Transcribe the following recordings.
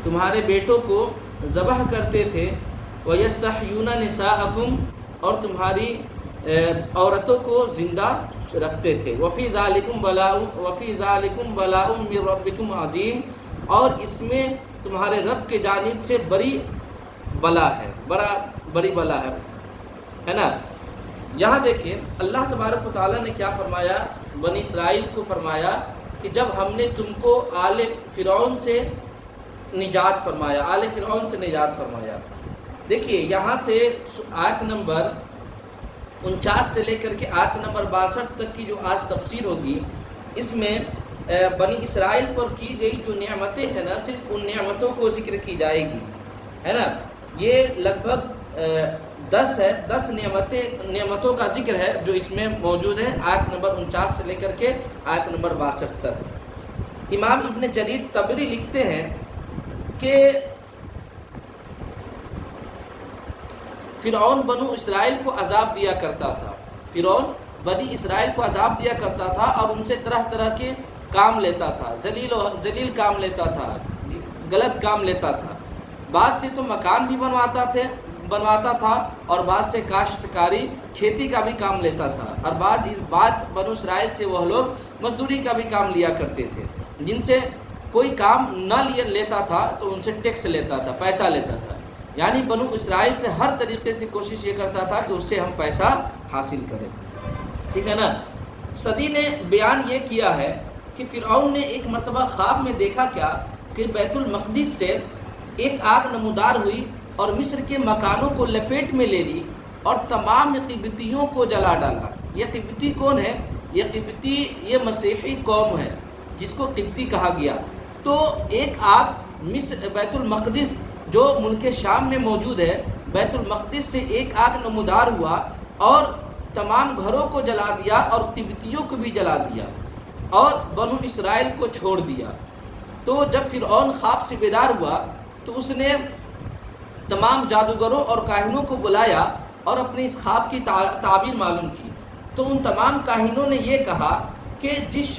تمہارے بیٹوں کو ذبح کرتے تھے، وَيَسْتَحْيُونَ نِسَاءَكُمْ اور تمہاری عورتوں کو زندہ رکھتے تھے، وَفِي ذَلِكُمْ بَلَاءٌ مِّن رَبِّكُمْ عَظِيمٌ اور اس میں تمہارے رب کے جانب سے بڑی بلا ہے، بڑی بلا ہے نا۔ یہاں دیکھیں اللہ تبارک و تعالیٰ نے کیا فرمایا، بنی اسرائیل کو فرمایا کہ جب ہم نے تم کو آل فرعون سے نجات فرمایا، آل فرعون سے نجات فرمایا۔ دیکھیے یہاں سے آیت نمبر 49 سے لے کر کے آیت نمبر 62 تک کی جو آج تفسیر ہوگی، اس میں بنی اسرائیل پر کی گئی جو نعمتیں ہیں نا، صرف ان نعمتوں کو ذکر کی جائے گی، ہے نا۔ یہ لگ بھگ 10 نعمتوں کا ذکر ہے جو اس میں موجود ہے، آیت نمبر 49 سے لے کر کے آیت نمبر 62 تک۔ امام ابن جریر طبری لکھتے ہیں کہ فرعون بنو اسرائیل کو عذاب دیا کرتا تھا، فرعون بنی اسرائیل کو عذاب دیا کرتا تھا اور ان سے طرح طرح کے کام لیتا تھا، ذلیل کام لیتا تھا، غلط کام لیتا تھا۔ بعض سے تو مکان بھی بنواتا تھا اور بعض سے کاشتکاری کھیتی کا بھی کام لیتا تھا، اور بعض بنو اسرائیل سے وہ لوگ مزدوری کا بھی کام لیا کرتے تھے، جن سے کوئی کام نہ لیتا تھا تو ان سے ٹیکس لیتا تھا، پیسہ لیتا تھا۔ یعنی بنو اسرائیل سے ہر طریقے سے کوشش یہ کرتا تھا کہ اس سے ہم پیسہ حاصل کریں، ٹھیک ہے نا۔ صدی نے بیان یہ کیا ہے کہ فرعون نے ایک مرتبہ خواب میں دیکھا کیا کہ بیت المقدس سے ایک آگ نمودار ہوئی اور مصر کے مکانوں کو لپیٹ میں لے لی اور تمام قبطیوں کو جلا ڈالا۔ یہ قبطی کون ہے؟ یہ قبطی یہ مسیحی قوم ہے جس کو قبطی کہا گیا۔ تو ایک آگ بیت المقدس جو ملک شام میں موجود ہے، بیت المقدس سے ایک آگ نمودار ہوا اور تمام گھروں کو جلا دیا اور قبطیوں کو بھی جلا دیا اور بنو اسرائیل کو چھوڑ دیا۔ تو جب فرعون خواب سے بیدار ہوا تو اس نے تمام جادوگروں اور کاہنوں کو بلایا اور اپنے اس خواب کی تعبیر معلوم کی۔ تو ان تمام کاہنوں نے یہ کہا کہ جس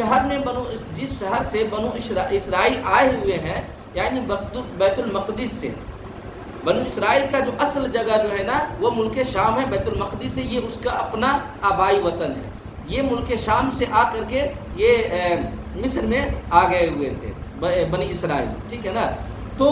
شہر سے بنو اسرائیل آئے ہوئے ہیں، یعنی بیت المقدس سے، بنو اسرائیل کا جو اصل جگہ جو ہے نا وہ ملک شام ہے، بیت المقدس سے یہ اس کا اپنا آبائی وطن ہے۔ یہ ملک شام سے آ کر کے یہ مصر میں آ گئے ہوئے تھے بنی اسرائیل، ٹھیک ہے نا۔ تو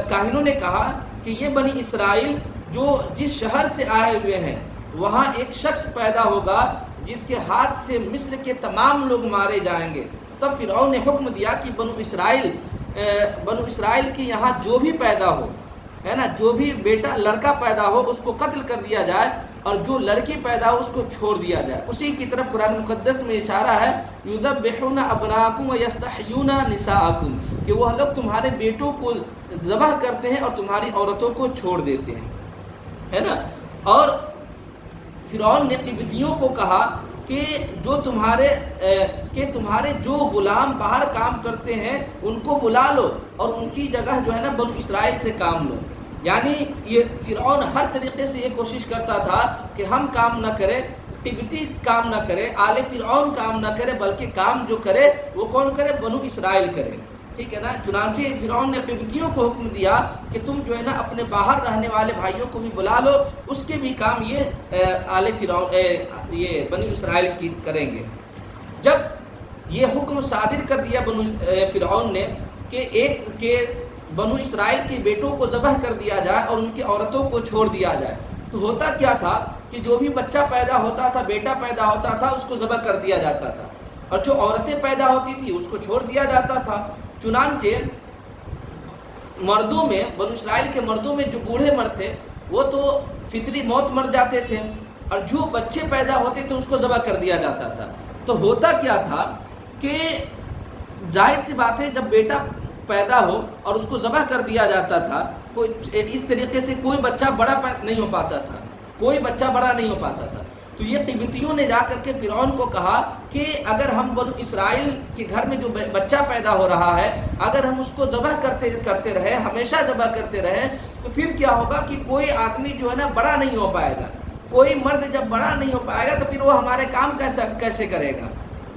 کاہنوں نے کہا کہ یہ بنی اسرائیل جو جس شہر سے آئے ہوئے ہیں وہاں ایک شخص پیدا ہوگا جس کے ہاتھ سے مصر کے تمام لوگ مارے جائیں گے۔ تب فرعون نے حکم دیا کہ بنو اسرائیل کے یہاں جو بھی پیدا ہو، ہے نا، جو بھی لڑکا پیدا ہو اس کو قتل کر دیا جائے اور جو لڑکی پیدا ہو اس کو چھوڑ دیا جائے۔ اسی کی طرف قرآن مقدس میں اشارہ ہے، یذبحون ابناءکم ویستحیون نساءکم، کہ وہ لوگ تمہارے بیٹوں کو ذبح کرتے ہیں اور تمہاری عورتوں کو چھوڑ دیتے ہیں، ہے نا۔ اور فرعون نے قبطیوں کو کہا کہ تمہارے جو غلام باہر کام کرتے ہیں ان کو بلا لو اور ان کی جگہ جو ہے نا بنو اسرائیل سے کام لو۔ یعنی یہ فرعون ہر طریقے سے یہ کوشش کرتا تھا کہ ہم کام نہ کریں، قبطی کام نہ کرے، آل فرعون کام نہ کرے، بلکہ کام جو کرے وہ کون کرے؟ بنو اسرائیل کرے، ٹھیک ہے نا۔ چنانچہ فرعون نے قبطیوں کو حکم دیا کہ تم جو ہے نا اپنے باہر رہنے والے بھائیوں کو بھی بلا لو، اس کے بھی کام یہ آل فرعون یہ بنی اسرائیل کی کریں گے۔ جب یہ حکم صادر کر دیا فرعون نے کہ بنو اسرائیل کے بیٹوں کو ذبح کر دیا جائے اور ان کی عورتوں کو چھوڑ دیا جائے، تو ہوتا کیا تھا کہ جو بھی بچہ پیدا ہوتا تھا، بیٹا پیدا ہوتا تھا، اس کو ذبح کر دیا جاتا تھا، اور جو عورتیں پیدا ہوتی تھی اس کو چھوڑ دیا جاتا تھا۔ چنانچہ مردوں میں، بنو اسرائیل کے مردوں میں جو بوڑھے مرد تھے وہ تو فطری موت مر جاتے تھے، اور جو بچے پیدا ہوتے تھے اس کو ذبح کر دیا جاتا تھا۔ تو ہوتا کیا تھا کہ ظاہر سی بات ہے جب بیٹا پیدا ہو اور اس کو ذبح کر دیا جاتا تھا، اس طریقے سے کوئی بچہ بڑا نہیں ہو پاتا تھا، کوئی بچہ بڑا نہیں ہو پاتا تھا۔ تو یہ قبطیوں نے جا کر کے فرعون کو کہا کہ اگر ہم بنو اسرائیل کے گھر میں جو بچہ پیدا ہو رہا ہے اگر ہم اس کو ذبح کرتے رہے، ہمیشہ ذبح کرتے رہے، تو پھر کیا ہوگا کہ کوئی آدمی جو ہے نا بڑا نہیں ہو پائے گا، کوئی مرد جب بڑا نہیں ہو پائے گا تو پھر وہ ہمارے کام کیسے کرے گا،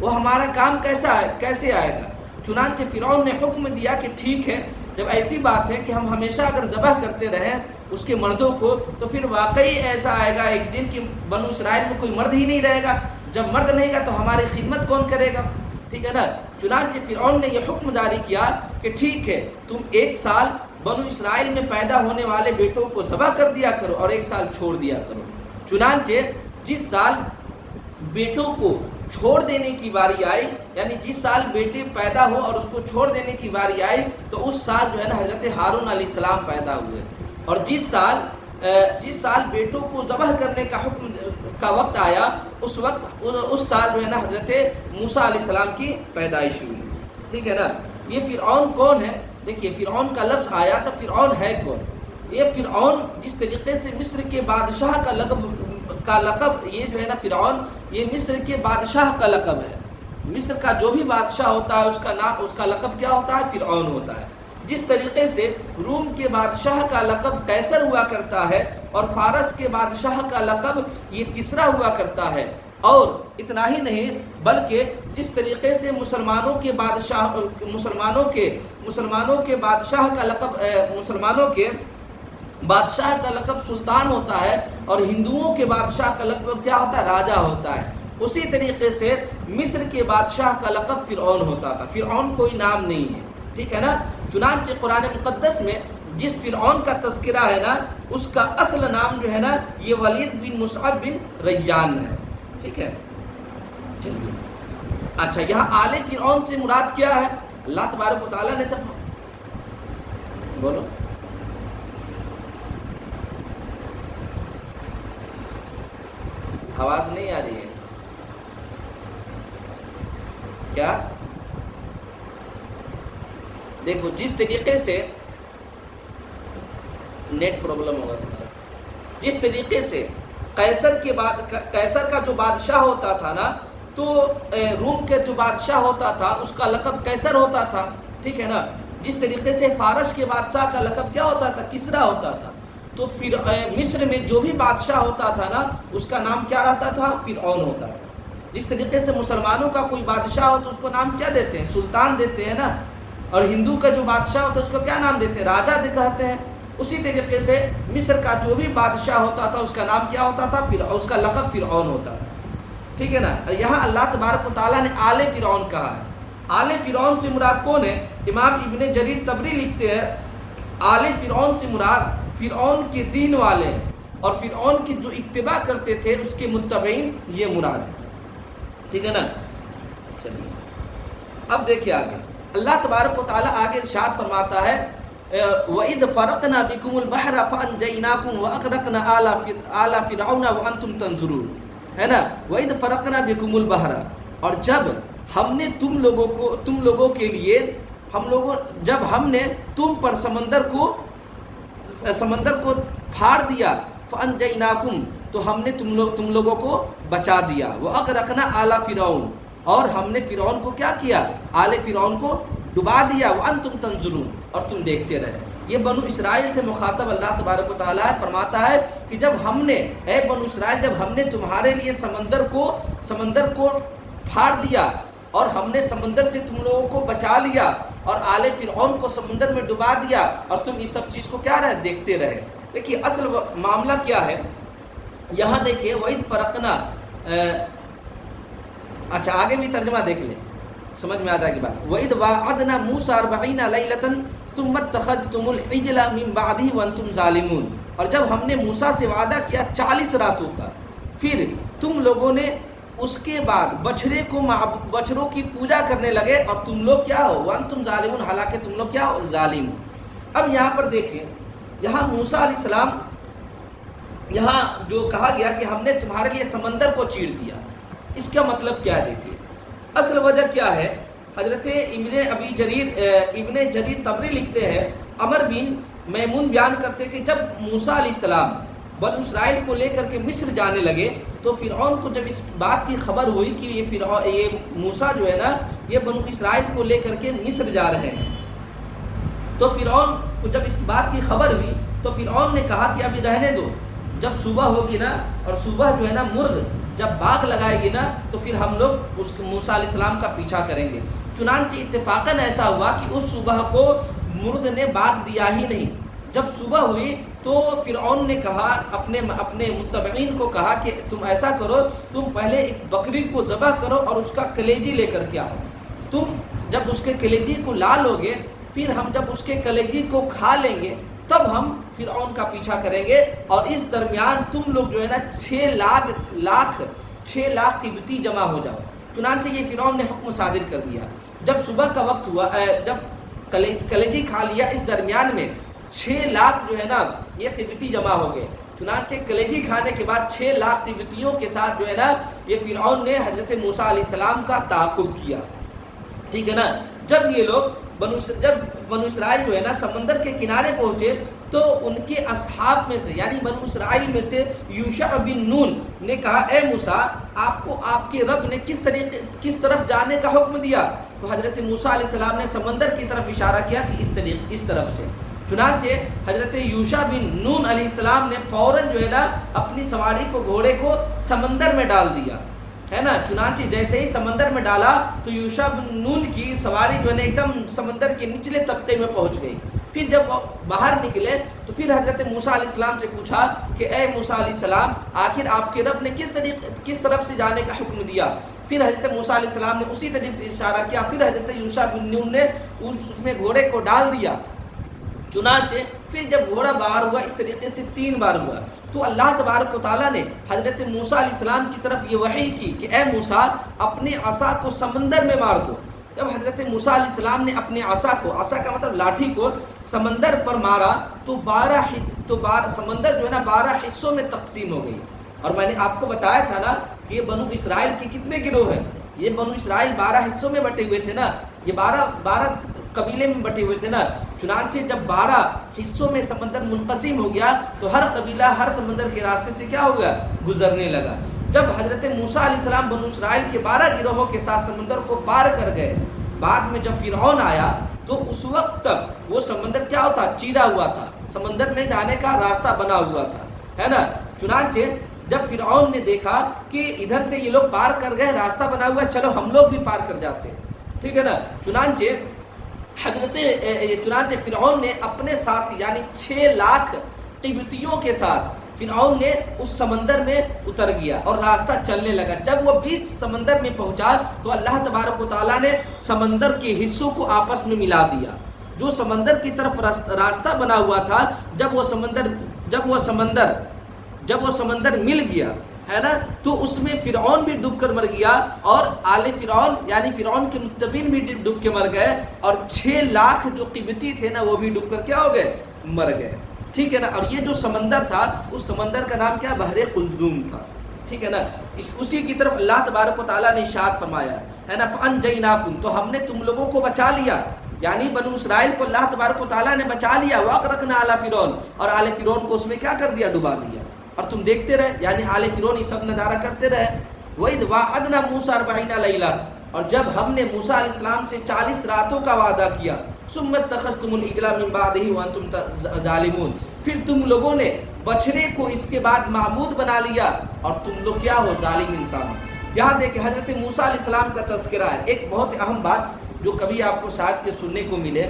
وہ ہمارا کام کیسے آئے گا۔ چنانچہ فرعون نے حکم دیا کہ ٹھیک ہے، جب ایسی بات ہے کہ ہم ہمیشہ اگر ذبح کرتے رہیں اس کے مردوں کو تو پھر واقعی ایسا آئے گا ایک دن کہ بنو اسرائیل میں کوئی مرد ہی نہیں رہے گا. جب مرد نہیں گا تو ہماری خدمت کون کرے گا؟ ٹھیک ہے نا. چنانچہ فرعون نے یہ حکم جاری کیا کہ ٹھیک ہے تم 1 سال بنو اسرائیل میں پیدا ہونے والے بیٹوں کو ذبح کر دیا کرو اور 1 سال چھوڑ دیا کرو. چنانچہ جس سال بیٹوں کو چھوڑ دینے کی باری آئی، یعنی جس سال بیٹے پیدا ہو اور اس کو چھوڑ دینے کی باری آئی تو اس سال جو ہے نا حضرت ہارون علیہ السلام پیدا ہوئے. اور جس سال بیٹوں کو ذبح کرنے کا حکم کا وقت آیا اس سال جو ہے نا حضرت موسیٰ علیہ السلام کی پیدائش ہوئی. ٹھیک ہے نا. یہ فرعون کون ہے؟ دیکھیے فرعون کا لفظ آیا تو فرعون ہے کون؟ یہ فرعون جس طریقے سے مصر کے بادشاہ کا لقب یہ جو ہے نا فرعون یہ مصر کے بادشاہ کا لقب ہے. مصر کا جو بھی بادشاہ ہوتا ہے اس کا لقب کیا ہوتا ہے؟ فرعون ہوتا ہے. جس طریقے سے روم کے بادشاہ کا لقب قیصر ہوا کرتا ہے اور فارس کے بادشاہ کا لقب یہ کسریٰ ہوا کرتا ہے. اور اتنا ہی نہیں بلکہ جس طریقے سے مسلمانوں کے بادشاہ کا لقب سلطان ہوتا ہے اور ہندوؤں کے بادشاہ کا لقب کیا ہوتا ہے؟ راجہ ہوتا ہے. اسی طریقے سے مصر کے بادشاہ کا لقب فرعون ہوتا تھا. فرعون کوئی نام نہیں ہے. ٹھیک ہے نا. چنانچہ قرآن مقدس میں جس فرعون کا تذکرہ ہے نا اس کا اصل نام جو ہے نا یہ ولید بن مصعب بن ریان ہے. ٹھیک ہے. چلیے اچھا یہاں آل فرعون سے مراد کیا ہے؟ اللہ تبارک و تعالیٰ نے بولو آواز نہیں آ رہی ہے کیا؟ دیکھو جس طریقے سے نیٹ پرابلم ہوگا تمہارا. جس طریقے سے قیصر کا جو بادشاہ ہوتا تھا نا تو روم کے جو بادشاہ ہوتا تھا اس کا لقب قیصر ہوتا تھا. ٹھیک ہے نا. جس طریقے سے فارس کے بادشاہ کا لقب کیا ہوتا تھا؟ کسریٰ ہوتا تھا. تو پھر مصر میں جو بھی بادشاہ ہوتا تھا نا اس کا نام کیا رہتا تھا؟ فرعون ہوتا تھا. جس طریقے سے مسلمانوں کا کوئی بادشاہ ہو تو اس کو نام کیا دیتے ہیں؟ سلطان دیتے ہیں نا. اور ہندو کا جو بادشاہ ہوتا ہے اس کو کیا نام دیتے ہیں؟ راجہ کہتے ہیں. اسی طریقے سے مصر کا جو بھی بادشاہ ہوتا تھا اس کا نام کیا ہوتا تھا؟ اس کا لقب فرعون ہوتا تھا. ٹھیک ہے نا. یہاں اللہ تبارک و تعالیٰ نے آل فرعون کہا ہے. آل فرعون سے مراد کون ہے؟ امام ابن جریر طبری لکھتے ہیں آل فرعون سے مراد فرعون کے دین والے اور فرعون کی جو اتباع کرتے تھے اس کے متبعین یہ مراد ہے. ٹھیک ہے نا. چلیے اب دیکھیے آگے اللہ تبارک و تعالیٰ آگے ارشاد فرماتا ہے وَإِذْ فَرَقْنَا بِكُمُ الْبَحْرَ فَأَنْجَيْنَاكُمْ وَأَغْرَقْنَا آلَ فِرْعَوْنَ وَأَنْتُمْ تَنْظُرُونَ. ہے نا. وَإِذْ فَرَقْنَا بِكُمُ الْبَحْرَ اور جب ہم نے تم لوگوں کے لیے جب ہم نے تم پر سمندر کو پھاڑ دیا فَأَنْجَيْنَاكُمْ تو ہم نے تم لوگوں کو بچا دیا. وَأَغْرَقْنَا آلَ فِرْعَوْنَ اور ہم نے فرعون کو کیا کیا؟ آل فرعون کو ڈبا دیا. وَأَنْتُمْ تَنْظُرُونَ اور تم دیکھتے رہے. یہ بنو اسرائیل سے مخاطب اللہ تبارک و تعالیٰ فرماتا ہے کہ جب ہم نے اے بنو اسرائیل جب ہم نے تمہارے لیے سمندر کو پھاڑ دیا اور ہم نے سمندر سے تم لوگوں کو بچا لیا اور آل فرعون کو سمندر میں ڈبا دیا اور تم اس سب چیز کو کیا رہے؟ دیکھتے رہے. دیکھیے اصل معاملہ کیا ہے یہاں دیکھیے وَإِذْ فَرَقْنَا. اچھا آگے بھی ترجمہ دیکھ لیں سمجھ میں آ جائے گی بات. وَإِذْ وَعَدْنَا مُوسَىٰ 40 لَيْلَةً ثُمَّ اتَّخَذْتُمُ الْعِجْلَ مِن بَعْدِهِ وَأَنْتُمْ ظَالِمُونَ. اور جب ہم نے موسیٰ سے وعدہ کیا 40 راتوں کا پھر تم لوگوں نے اس کے بعد بچھڑوں کی پوجا کرنے لگے اور تم لوگ کیا ہو؟ وَأَنْتُمْ ظَالِمُونَ حالانکہ تم لوگ کیا ہو؟ ظالم. اب یہاں پر دیکھیں یہاں موسیٰ علیہ السلام یہاں جو کہا گیا کہ ہم نے تمہارے لیے سمندر کو چیر دیا اس کا مطلب کیا ہے؟ دیکھیے اصل وجہ کیا ہے. حضرت ابن جریر طبری لکھتے ہیں عمر بن میمون بیان کرتے کہ جب موسیٰ علیہ السلام بنو اسرائیل کو لے کر کے مصر جانے لگے تو فرعون کو جب اس بات کی خبر ہوئی کہ یہ موسیٰ جو ہے نا یہ بنو اسرائیل کو لے کر کے مصر جا رہے ہیں تو فرعون کو جب اس بات کی خبر ہوئی تو فرعون نے کہا کہ ابھی رہنے دو. جب صبح ہوگی نا اور صبح جو ہے نا مرغ جب باغ لگائے گی نا تو پھر ہم لوگ اس موسیٰ علیہ السلام کا پیچھا کریں گے. چنانچہ اتفاقاً ایسا ہوا کہ اس صبح کو مرغ نے باغ دیا ہی نہیں۔ جب صبح ہوئی تو فرعون نے کہا اپنے متبعین کو کہا کہ تم ایسا کرو، تم پہلے ایک بکری کو ذبح کرو اور اس کا کلیجی لے کر کے آؤ۔ تم جب اس کے کلیجی کو لا لو گے، پھر ہم جب اس کے کلیجی کو کھا لیں گے تب ہم فرعون کا پیچھا کریں گے، اور اس درمیان تم لوگ جو ہے نا 6 لاکھ قبطی جمع ہو جاؤ۔ چنانچہ یہ فرعون نے حکم صادر کر دیا۔ جب صبح کا وقت ہوا، جب کلیجی کھا لیا، اس درمیان میں 6 لاکھ جو ہے نا یہ قبطی جمع ہو گئے۔ چنانچہ کلیجی کھانے کے بعد 6 لاکھ قبطیوں کے ساتھ جو ہے نا یہ فرعون نے حضرت موسیٰ علیہ السلام کا تعاقب کیا، ٹھیک ہے نا۔ جب یہ لوگ جب بنو اسرائیل جو ہے نا سمندر کے کنارے پہنچے تو ان کے اصحاب میں سے یعنی بنو اسرائیل میں سے یوشع بن نون نے کہا، اے موسیٰ، آپ کو آپ کے رب نے کس طرف جانے کا حکم دیا؟ تو حضرت موسیٰ علیہ السلام نے سمندر کی طرف اشارہ کیا کہ اس طرف سے۔ چنانچہ حضرت یوشع بن نون علیہ السلام نے فوراً جو ہے نا اپنی سواری کو، گھوڑے کو سمندر میں ڈال دیا، ہے نا۔ چنانچہ جیسے ہی سمندر میں ڈالا تو یوشع بن نون کی سواری جو ہے نا ایک دم سمندر کے نچلے طبقے میں پہنچ گئی۔ پھر جب باہر نکلے تو پھر حضرت موسیٰ علیہ السلام سے پوچھا کہ اے موسیٰ علیہ السلام، آخر آپ کے رب نے کس طرف سے جانے کا حکم دیا؟ پھر حضرت موسیٰ علیہ السلام نے اسی طرف اشارہ کیا۔ پھر حضرت یوشع بن نون نے اس میں گھوڑے کو ڈال دیا۔ چنانچہ پھر جب گھوڑا باہر ہوا، اس طریقے سے 3 بار ہوا، تو اللہ تبارک و تعالیٰ نے حضرت موسیٰ علیہ السلام کی طرف یہ وحی کی کہ اے موسیٰ، اپنے عصا کو سمندر میں مار دو۔ جب حضرت موسیٰ علیہ السلام نے اپنے عصا کا مطلب لاٹھی کو سمندر پر مارا تو سمندر جو ہے نا 12 حصوں میں تقسیم ہو گئی۔ اور میں نے آپ کو بتایا تھا نا کہ یہ بنو اسرائیل کے کتنے گروہ ہیں؟ یہ بنو اسرائیل 12 حصوں میں بٹے ہوئے تھے نا، یہ 12 قبیلے میں بٹے ہوئے تھے نا۔ چنانچہ جب 12 حصوں میں سمندر منقسم ہو گیا تو ہر قبیلہ ہر سمندر کے راستے سے کیا ہو گیا؟ گزرنے لگا۔ جب حضرت موسیٰ علیہ السلام بنو اسرائیل کے 12 گروہوں کے ساتھ سمندر کو پار کر گئے، بعد میں جب فرعون آیا تو اس وقت تک وہ سمندر کیا ہوتا؟ چیرا ہوا تھا، سمندر میں جانے کا راستہ بنا ہوا تھا، ہے نا۔ چنانچہ جب فرعون نے دیکھا کہ ادھر سے یہ لوگ پار کر گئے، راستہ بنا ہوا، چلو ہم لوگ بھی پار کر جاتے ہیں، ٹھیک ہے نا۔ چنانچہ فرعون نے اپنے ساتھ یعنی 6 لاکھ قبطیوں کے ساتھ فرعون نے اس سمندر میں اتر گیا اور راستہ چلنے لگا۔ جب وہ بیچ سمندر میں پہنچا تو اللہ تبارک و تعالیٰ نے سمندر کے حصوں کو آپس میں ملا دیا۔ جو سمندر کی طرف راستہ بنا ہوا تھا، جب وہ سمندر مل گیا، ہے نا، تو اس میں فرعون بھی ڈوب کر مر گیا اور آل فرعون یعنی فرعون کے متبعین بھی ڈوب کے مر گئے، اور 6 لاکھ جو قبطی تھے نا وہ بھی ڈوب کر کیا ہو گئے؟ مر گئے، ٹھیک ہے نا۔ اور یہ جو سمندر تھا اس سمندر کا نام کیا؟ بحر قلزوم تھا، ٹھیک ہے نا۔ اسی کی طرف اللہ تبارک و تعالیٰ نے ارشاد فرمایا ہے نا، فَأَنْجَيْنَاكُمْ، تو ہم نے تم لوگوں کو بچا لیا، یعنی بنو اسرائیل کو اللہ تبارک و تعالیٰ نے بچا لیا۔ وَأَغْرَقْنَا آلَ فِرْعَوْنَ، اور آل فرعون کو اس میں کیا کر دیا؟ ڈبا دیا۔ اور تم دیکھتے رہے، یعنی آل فرعون یہ سب نظارہ کرتے رہے۔ وَإِذْ وَعَدْنَا مُوسَىٰ 40 لَيْلَةً، اور جب ہم نے موسیٰ علیہ السلام سے 40 راتوں کا وعدہ کیا، ثُمَّ اتَّخَذْتُمُ الْعِجْلَ مِن بَعْدِهِ وَأَنْتُمْ ظَالِمُونَ، پھر تم لوگوں نے بچھڑے کو اس کے بعد معبود بنا لیا اور تم لوگ کیا ہو؟ ظالم انسان۔ یہاں دیکھیں حضرت موسیٰ علیہ السلام کا تذکرہ ہے۔ ایک بہت اہم بات جو کبھی آپ کو شاید کے سننے کو ملے،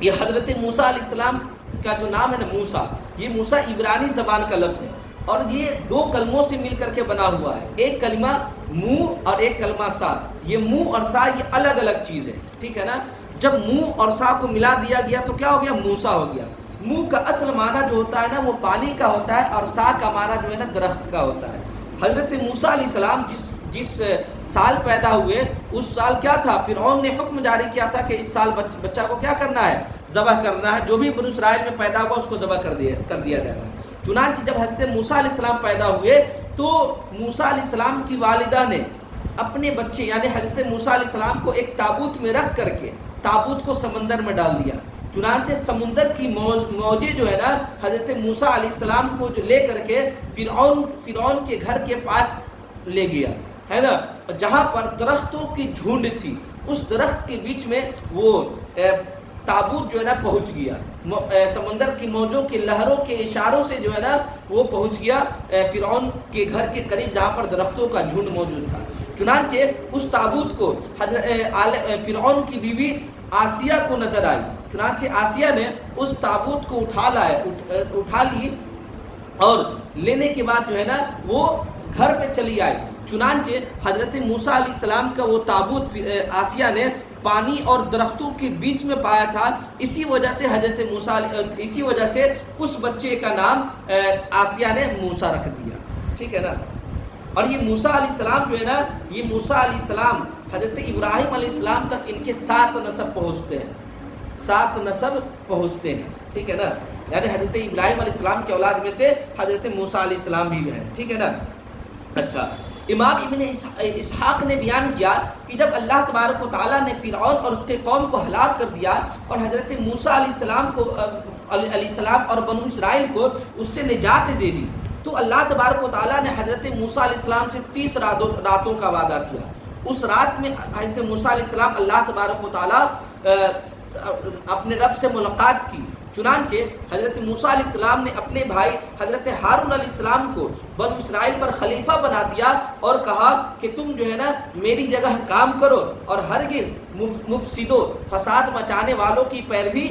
یہ حضرت موسیٰ علیہ السلام کا جو نام ہے نا موسیٰ، یہ موسیٰ عبرانی زبان کا لفظ ہے، اور یہ 2 کلموں سے مل کر کے بنا ہوا ہے، ایک کلمہ منہ اور ایک کلمہ سا۔ یہ منہ اور سا یہ الگ الگ چیز ہے، ٹھیک ہے نا۔ جب منہ اور سا کو ملا دیا گیا تو کیا ہو گیا؟ موسیٰ ہو گیا۔ منہ کا اصل معنی جو ہوتا ہے نا وہ پانی کا ہوتا ہے، اور سا کا معنی جو ہے نا درخت کا ہوتا ہے۔ حضرت موسیٰ علیہ السلام جس سال پیدا ہوئے اس سال کیا تھا؟ فرعون نے حکم جاری کیا تھا کہ اس سال بچہ کو کیا کرنا ہے؟ ذبح کرنا ہے، جو بھی بنو اسرائیل میں پیدا ہوا اس کو ذبح کر دیا جائے گا۔ چنانچہ جب حضرت موسیٰ علیہ السلام پیدا ہوئے تو موسیٰ علیہ السلام کی والدہ نے اپنے بچے یعنی حضرت موسیٰ علیہ السلام کو ایک تابوت میں رکھ کر کے تابوت کو سمندر میں ڈال دیا۔ چنانچہ سمندر کی موجیں جو ہے نا حضرت موسیٰ علیہ السلام کو جو لے کر کے فرعون کے گھر کے پاس لے گیا، ہے نا، جہاں پر درختوں کی جھونڈ تھی، اس درخت کے بیچ میں وہ تابوت جو ہے نا پہنچ گیا۔ سمندر کی موجوں کے لہروں کے اشاروں سے جو ہے نا وہ پہنچ گیا فرعون کے گھر کے قریب جہاں پر درختوں کا جھنڈ موجود تھا۔ چنانچہ اس تابوت کو فرعون کی بیوی آسیہ کو نظر آئی. چنانچہ آسیہ نے اس تابوت کو اٹھا لی اور لینے کے بعد جو ہے نا وہ گھر پہ چلی آئی. چنانچہ حضرت موسیٰ علیہ السلام کا وہ تابوت آسیہ نے پانی اور درختوں کے بیچ میں پایا تھا. اسی وجہ سے اس بچے کا نام آسیہ نے موسیٰ رکھ دیا. ٹھیک ہے نا. اور یہ موسیٰ علیہ السلام جو ہے نا, یہ موسیٰ علیہ السلام حضرت ابراہیم علیہ السلام تک ان کے 7 نسب پہنچتے ہیں. 7 نسب پہنچتے ہیں. ٹھیک ہے نا. یعنی حضرت ابراہیم علیہ السلام کے اولاد میں سے حضرت موسیٰ علیہ السلام بھی ہیں. ٹھیک ہے نا. اچھا, امام ابن اسحاق نے بیان کیا کہ جب اللہ تبارک و تعالیٰ نے فرعون اور اس کے قوم کو ہلاک کر دیا اور حضرت موسیٰ علیہ السلام اور بنو اسرائیل کو اس سے نجات دے دی, تو اللہ تبارک و تعالیٰ نے حضرت موسیٰ علیہ السلام سے 30 راتوں کا وعدہ کیا. اس رات میں حضرت موسیٰ علیہ السلام اللہ تبارک و تعالیٰ اپنے رب سے ملاقات کی. چنانچہ حضرت موسیٰ علیہ السلام نے اپنے بھائی حضرت ہارون علیہ السلام کو بنو اسرائیل پر خلیفہ بنا دیا اور کہا کہ تم جو ہے نا میری جگہ کام کرو اور ہرگز مفسدوں فساد مچانے والوں کی پیروی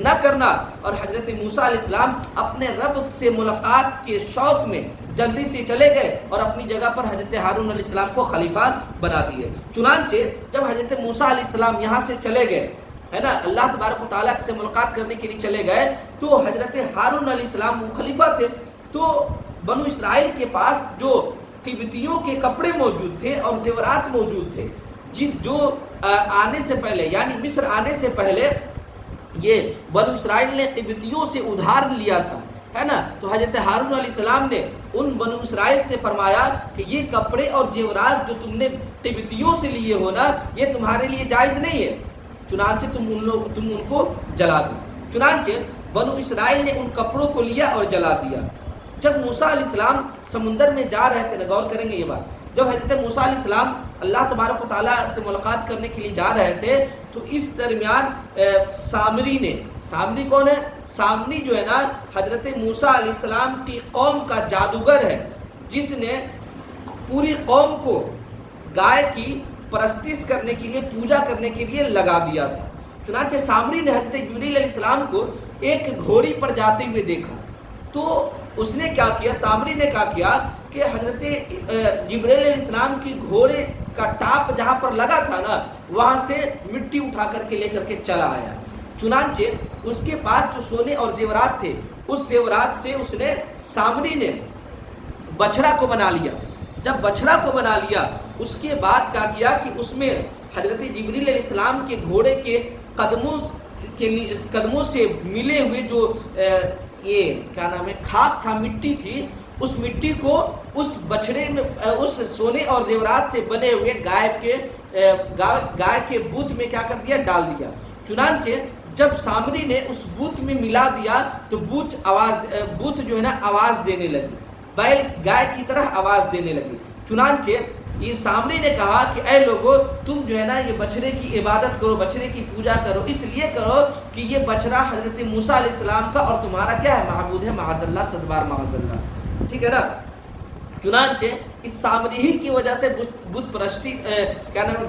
نہ کرنا. اور حضرت موسیٰ علیہ السلام اپنے رب سے ملاقات کے شوق میں جلدی سے چلے گئے اور اپنی جگہ پر حضرت ہارون علیہ السلام کو خلیفہ بنا دیے. چنانچہ جب حضرت موسیٰ علیہ السلام یہاں سے چلے گئے ہے نا, اللہ تبارک و تعالیٰ سے ملاقات کرنے کے لیے چلے گئے, تو حضرت ہارون علیہ السلام وہ خلیفہ تھے. تو بنو اسرائیل کے پاس جو قبطیوں کے کپڑے موجود تھے اور زیورات موجود تھے, جو آنے سے پہلے یعنی مصر آنے سے پہلے یہ بنو اسرائیل نے قبطیوں سے ادھار لیا تھا, ہے نا. تو حضرت ہارون علیہ السلام نے ان بنو اسرائیل سے فرمایا کہ یہ کپڑے اور زیورات جو تم نے قبطیوں سے لیے ہو نا, یہ تمہارے لیے جائز نہیں ہے, چنانچہ تم ان کو جلا دو. چنانچہ بنو اسرائیل نے ان کپڑوں کو لیا اور جلا دیا. جب موسیٰ علیہ السلام سمندر میں جا رہے تھے, غور کریں گے یہ بات, جب حضرت موسیٰ علیہ السلام اللہ تبارک و تعالیٰ سے ملاقات کرنے کے لیے جا رہے تھے, تو اس درمیان سامری کون ہے؟ سامری جو ہے نا حضرت موسیٰ علیہ السلام کی قوم کا جادوگر ہے, جس نے پوری قوم کو گائے کی پرستش کرنے کے لیے, پوجا کرنے کے لیے لگا دیا تھا. چنانچہ سامری نے حضرت جبریل علیہ السلام کو ایک گھوڑی پر جاتے ہوئے دیکھا, تو اس نے کیا کیا, سامری نے کیا کیا کہ حضرت جبریل علیہ السلام کی گھوڑے کا ٹاپ جہاں پر لگا تھا نا, وہاں سے مٹی اٹھا کر کے لے کر کے چلا آیا. چنانچہ اس کے پاس جو سونے اور زیورات تھے, اس زیورات سے اس نے سامری نے بچھڑا کو بنا لیا. جب بچھڑا کو بنا لیا, اس کے بعد کیا کیا کہ اس میں حضرت جبریل علیہ السلام کے گھوڑے کے قدموں سے ملے ہوئے جو یہ کیا نام ہے خاک تھا, مٹی تھی, اس مٹی کو اس بچھڑے میں, اس سونے اور زیورات سے بنے ہوئے گائے کے بت میں کیا کر دیا, ڈال دیا. چنانچہ جب سامری نے اس بت میں ملا دیا تو بت جو ہے نا آواز دینے لگی, بیل گائے کی طرح آواز دینے لگی. چنانچہ یہ سامری نے کہا کہ اے لوگو, تم جو ہے نا یہ بچھڑے کی عبادت کرو, بچھڑے کی پوجا کرو, اس لیے کرو کہ یہ بچھڑا حضرت موسیٰ علیہ السلام کا اور تمہارا کیا ہے, معبود ہے, معاذ اللہ, صدبار معاذ اللہ. ٹھیک ہے نا. چنانچہ اس سامری ہی کی وجہ سے بت پرستی کیا نام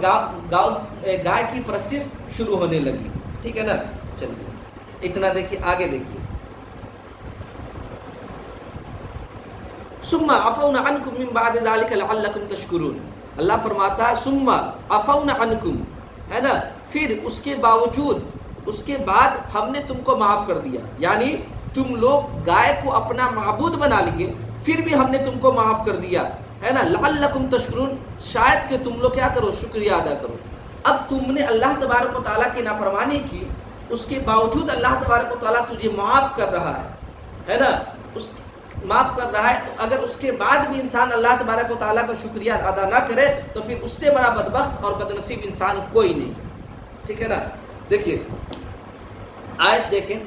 گائے کی پرستش شروع ہونے لگی. ٹھیک ہے نا. چلیے اتنا دیکھیے, آگے دیکھیے. ثم عفونا عنکم من بعد ذلك لعلکم تشکرون. اللہ فرماتا ہے ثم عفونا عنکم, ہے نا, پھر اس کے باوجود, اس کے بعد ہم نے تم کو معاف کر دیا. یعنی تم لوگ گائے کو اپنا معبود بنا لیے, پھر بھی ہم نے تم کو معاف کر دیا, ہے نا. لعلکم تشکرون, شاید کہ تم لوگ کیا کرو, شکریہ ادا کرو. اب تم نے اللہ تبارک و تعالیٰ کی نافرمانی کی, اس کے باوجود اللہ تبارک و تعالیٰ تجھے معاف کر رہا ہے نا, معاف کر رہا ہے. اگر اس کے بعد بھی انسان اللہ تبارک و تعالیٰ کا شکریہ ادا نہ کرے تو پھر اس سے بڑا بدبخت اور بدنصیب انسان کوئی نہیں. ٹھیک ہے نا. دیکھیے آیت دیکھیں,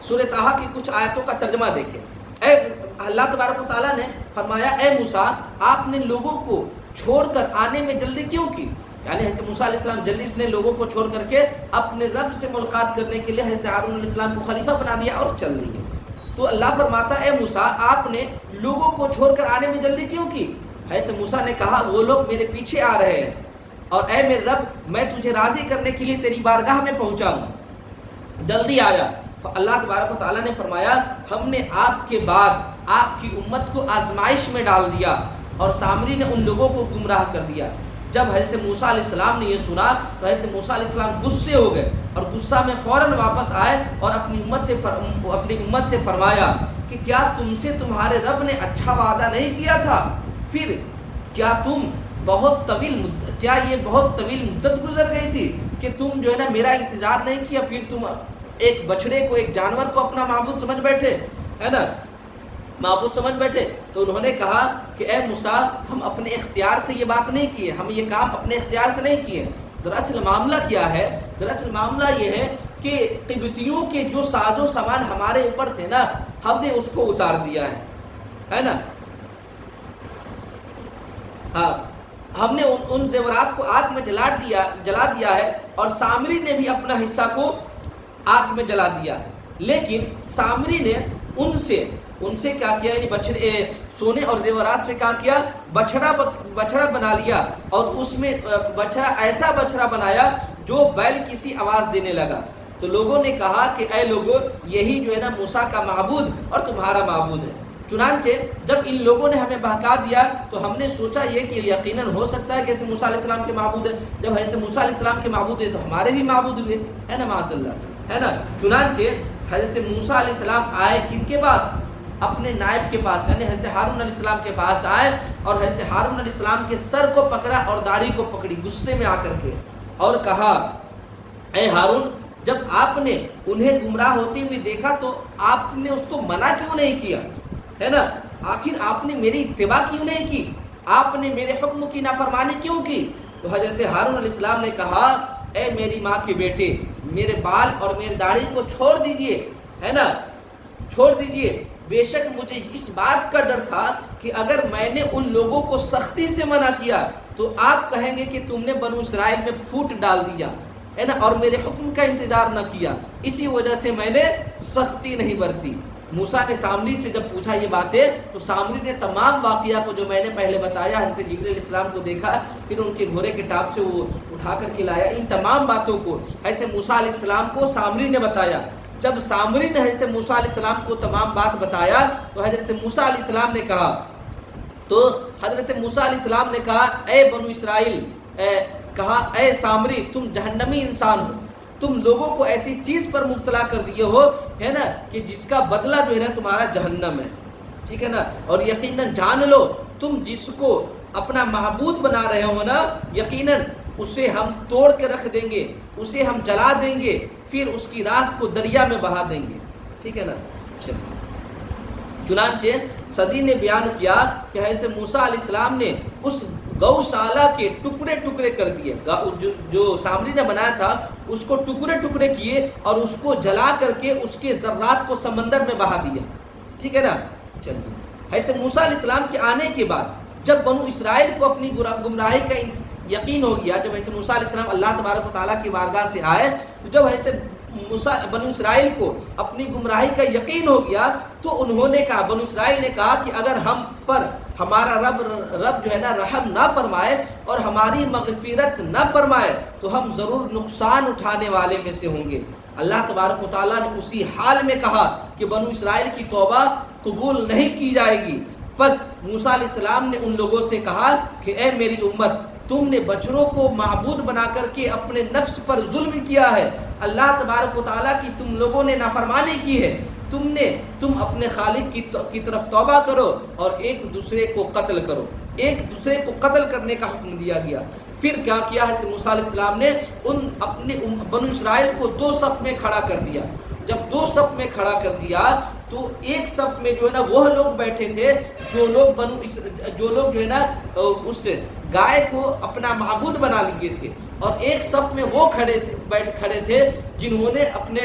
سورہ طٰہٰ کی کچھ آیتوں کا ترجمہ دیکھیں. اللہ تبارک و تعالیٰ نے فرمایا اے موسیٰ, آپ نے لوگوں کو چھوڑ کر آنے میں جلدی کیوں کی. یعنی حضرت موسیٰ علیہ السلام جلدی سے لوگوں کو چھوڑ کر کے اپنے رب سے ملاقات کرنے کے لیے حضرت ہارون علیہ السلام کو خلیفہ بنا دیا اور چل دیے. تو اللہ فرماتا اے موسیٰ, آپ نے لوگوں کو چھوڑ کر آنے میں جلدی کیوں کی. حضرت موسیٰ نے کہا وہ لوگ میرے پیچھے آ رہے ہیں, اور اے میرے رب میں تجھے راضی کرنے کے لیے تیری بارگاہ میں پہنچا ہوں، جلدی آیا۔ اللہ تبارک و تعالیٰ نے فرمایا ہم نے آپ کے بعد آپ کی امت کو آزمائش میں ڈال دیا اور سامری نے ان لوگوں کو گمراہ کر دیا۔ جب حضرت موسیٰ علیہ السلام نے یہ سنا تو حضرت موسیٰ علیہ السلام غصے ہو گئے اور غصہ میں فوراً واپس آئے اور اپنی امت سے فرمایا کہ کیا تم سے تمہارے رب نے اچھا وعدہ نہیں کیا تھا؟ پھر کیا یہ بہت طویل مدت گزر گئی تھی کہ تم جو ہے نا میرا انتظار نہیں کیا، پھر تم ایک بچڑے کو، ایک جانور کو اپنا معبود سمجھ بیٹھے، ہے نا، معبود سمجھ بیٹھے۔ تو انہوں نے کہا کہ اے موسیٰ ہم اپنے اختیار سے یہ بات نہیں کیے، ہم یہ کام اپنے اختیار سے نہیں کیے۔ دراصل معاملہ کیا ہے؟ دراصل معاملہ یہ ہے کہ قبطیوں کے جو ساز و سامان ہمارے اوپر تھے نا، ہم نے اس کو اتار دیا ہے نا، ہاں ہم نے ان زیورات کو آگ میں جلا دیا ہے اور سامری نے بھی اپنا حصہ کو آگ میں جلا دیا ہے۔ لیکن سامری نے ان سے کیا کیا، یعنی سونے اور زیورات سے کیا کیا، بچڑا بنا لیا اور اس میں ایسا بچڑا بنایا جو بیل کسی آواز دینے لگا۔ تو لوگوں نے کہا کہ اے لوگوں یہی جو ہے نا موسیٰ کا معبود اور تمہارا معبود ہے۔ چنانچہ جب ان لوگوں نے ہمیں بہکا دیا تو ہم نے سوچا یہ کہ یقیناً ہو سکتا ہے کہ حضرت موسیٰ علیہ السلام کے معبود ہے، جب حضرت موسیٰ علیہ السلام کے معبود ہے تو ہمارے بھی معبود ہوئے، ہے نا، معاذ اللہ، ہے نا۔ چنانچہ حضرت موسیٰ علیہ السلام آئے کن کے پاس؟ اپنے نائب کے پاس، یعنی حضرت ہارون علیہ السلام کے پاس آئے اور حضرت ہارون علیہ السلام کے سر کو پکڑا اور داڑھی کو پکڑی غصے میں آ کر کے، اور کہا اے ہارون جب آپ نے انہیں گمراہ ہوتے ہوئے دیکھا تو آپ نے اس کو منع کیوں نہیں کیا، ہے نا، آخر آپ نے میری اتباع کیوں نہیں کی، آپ نے میرے حکم کی نافرمانی کیوں کی؟ تو حضرت ہارون علیہ السلام نے کہا اے میری ماں کے بیٹے، میرے بال اور میری داڑھی کو چھوڑ دیجئے، ہے نا، چھوڑ دیجئے۔ بے شک مجھے اس بات کا ڈر تھا کہ اگر میں نے ان لوگوں کو سختی سے منع کیا تو آپ کہیں گے کہ تم نے بنو اسرائیل میں پھوٹ ڈال دیا، ہے نا، اور میرے حکم کا انتظار نہ کیا، اسی وجہ سے میں نے سختی نہیں برتی۔ موسیٰ نے سامری سے جب پوچھا یہ باتیں تو سامری نے تمام واقعہ کو جو میں نے پہلے بتایا، حضرت جبریل علیہ السلام کو دیکھا، پھر ان کے گھوڑے کے ٹاپ سے وہ اٹھا کر کے لایا، ان تمام باتوں کو حضرت موسیٰ علیہ السلام کو سامری نے بتایا۔ جب سامری نے حضرت موسیٰ علیہ السلام کو تمام بات بتایا تو حضرت موسیٰ علیہ السلام نے کہا، تو حضرت موسیٰ علیہ السلام نے کہا اے بنو اسرائیل، کہا اے سامری تم جہنمی انسان ہو، تم لوگوں کو ایسی چیز پر مبتلا کر دیے ہو، ہے نا، کہ جس کا بدلہ جو ہے نا تمہارا جہنم ہے، ٹھیک ہے نا، اور یقیناً جان لو تم جس کو اپنا معبود بنا رہے ہو نا، یقیناً اسے ہم توڑ کے رکھ دیں گے، اسے ہم جلا دیں گے، پھر اس کی راکھ کو دریا میں بہا دیں گے، ٹھیک ہے نا۔ چنانچہ صدی نے بیان کیا کہ حضرت موسیٰ علیہ السلام نے اس گوشالہ کے ٹکڑے ٹکڑے کر دیے، جو سامری نے بنایا تھا اس کو ٹکڑے ٹکڑے کیے اور اس کو جلا کر کے اس کے ذرات کو سمندر میں بہا دیا، ٹھیک ہے نا۔ چلیے حضرت موسیٰ علیہ السلام کے آنے کے بعد جب بنو اسرائیل کو اپنی گمراہی کا یقین ہو گیا، جب حضرت موسیٰ علیہ السلام اللہ تبارک و تعالیٰ کی بارگاہ سے آئے تو جب حضرت بنو اسرائیل کو اپنی گمراہی کا یقین ہو گیا تو انہوں نے کہا، بنو اسرائیل نے کہا کہ اگر ہم پر ہمارا رب جو ہے نا رحم نہ فرمائے اور ہماری مغفرت نہ فرمائے تو ہم ضرور نقصان اٹھانے والے میں سے ہوں گے۔ اللہ تبارک و تعالیٰ نے اسی حال میں کہا کہ بنو اسرائیل کی توبہ قبول نہیں کی جائے گی۔ پس موسیٰ علیہ السلام نے ان لوگوں سے کہا کہ اے میری امت، تم نے بچڑوں کو معبود بنا کر کے اپنے نفس پر ظلم کیا ہے، اللہ تبارک و تعالیٰ کی تم لوگوں نے نافرمانی کی ہے، تم اپنے خالق کی طرف توبہ کرو اور ایک دوسرے کو قتل کرو، ایک دوسرے کو قتل کرنے کا حکم دیا گیا۔ پھر کیا کیا حضرت موسیٰ علیہ السلام نے اپنے بنو اسرائیل کو دو صف میں کھڑا کر دیا۔ جب دو صف میں کھڑا کر دیا تو ایک صف میں جو ہے نا وہ لوگ بیٹھے تھے جو لوگ جو ہے نا اس گائے کو اپنا معبود بنا لیے تھے، اور ایک صف میں وہ کھڑے تھے جنہوں نے اپنے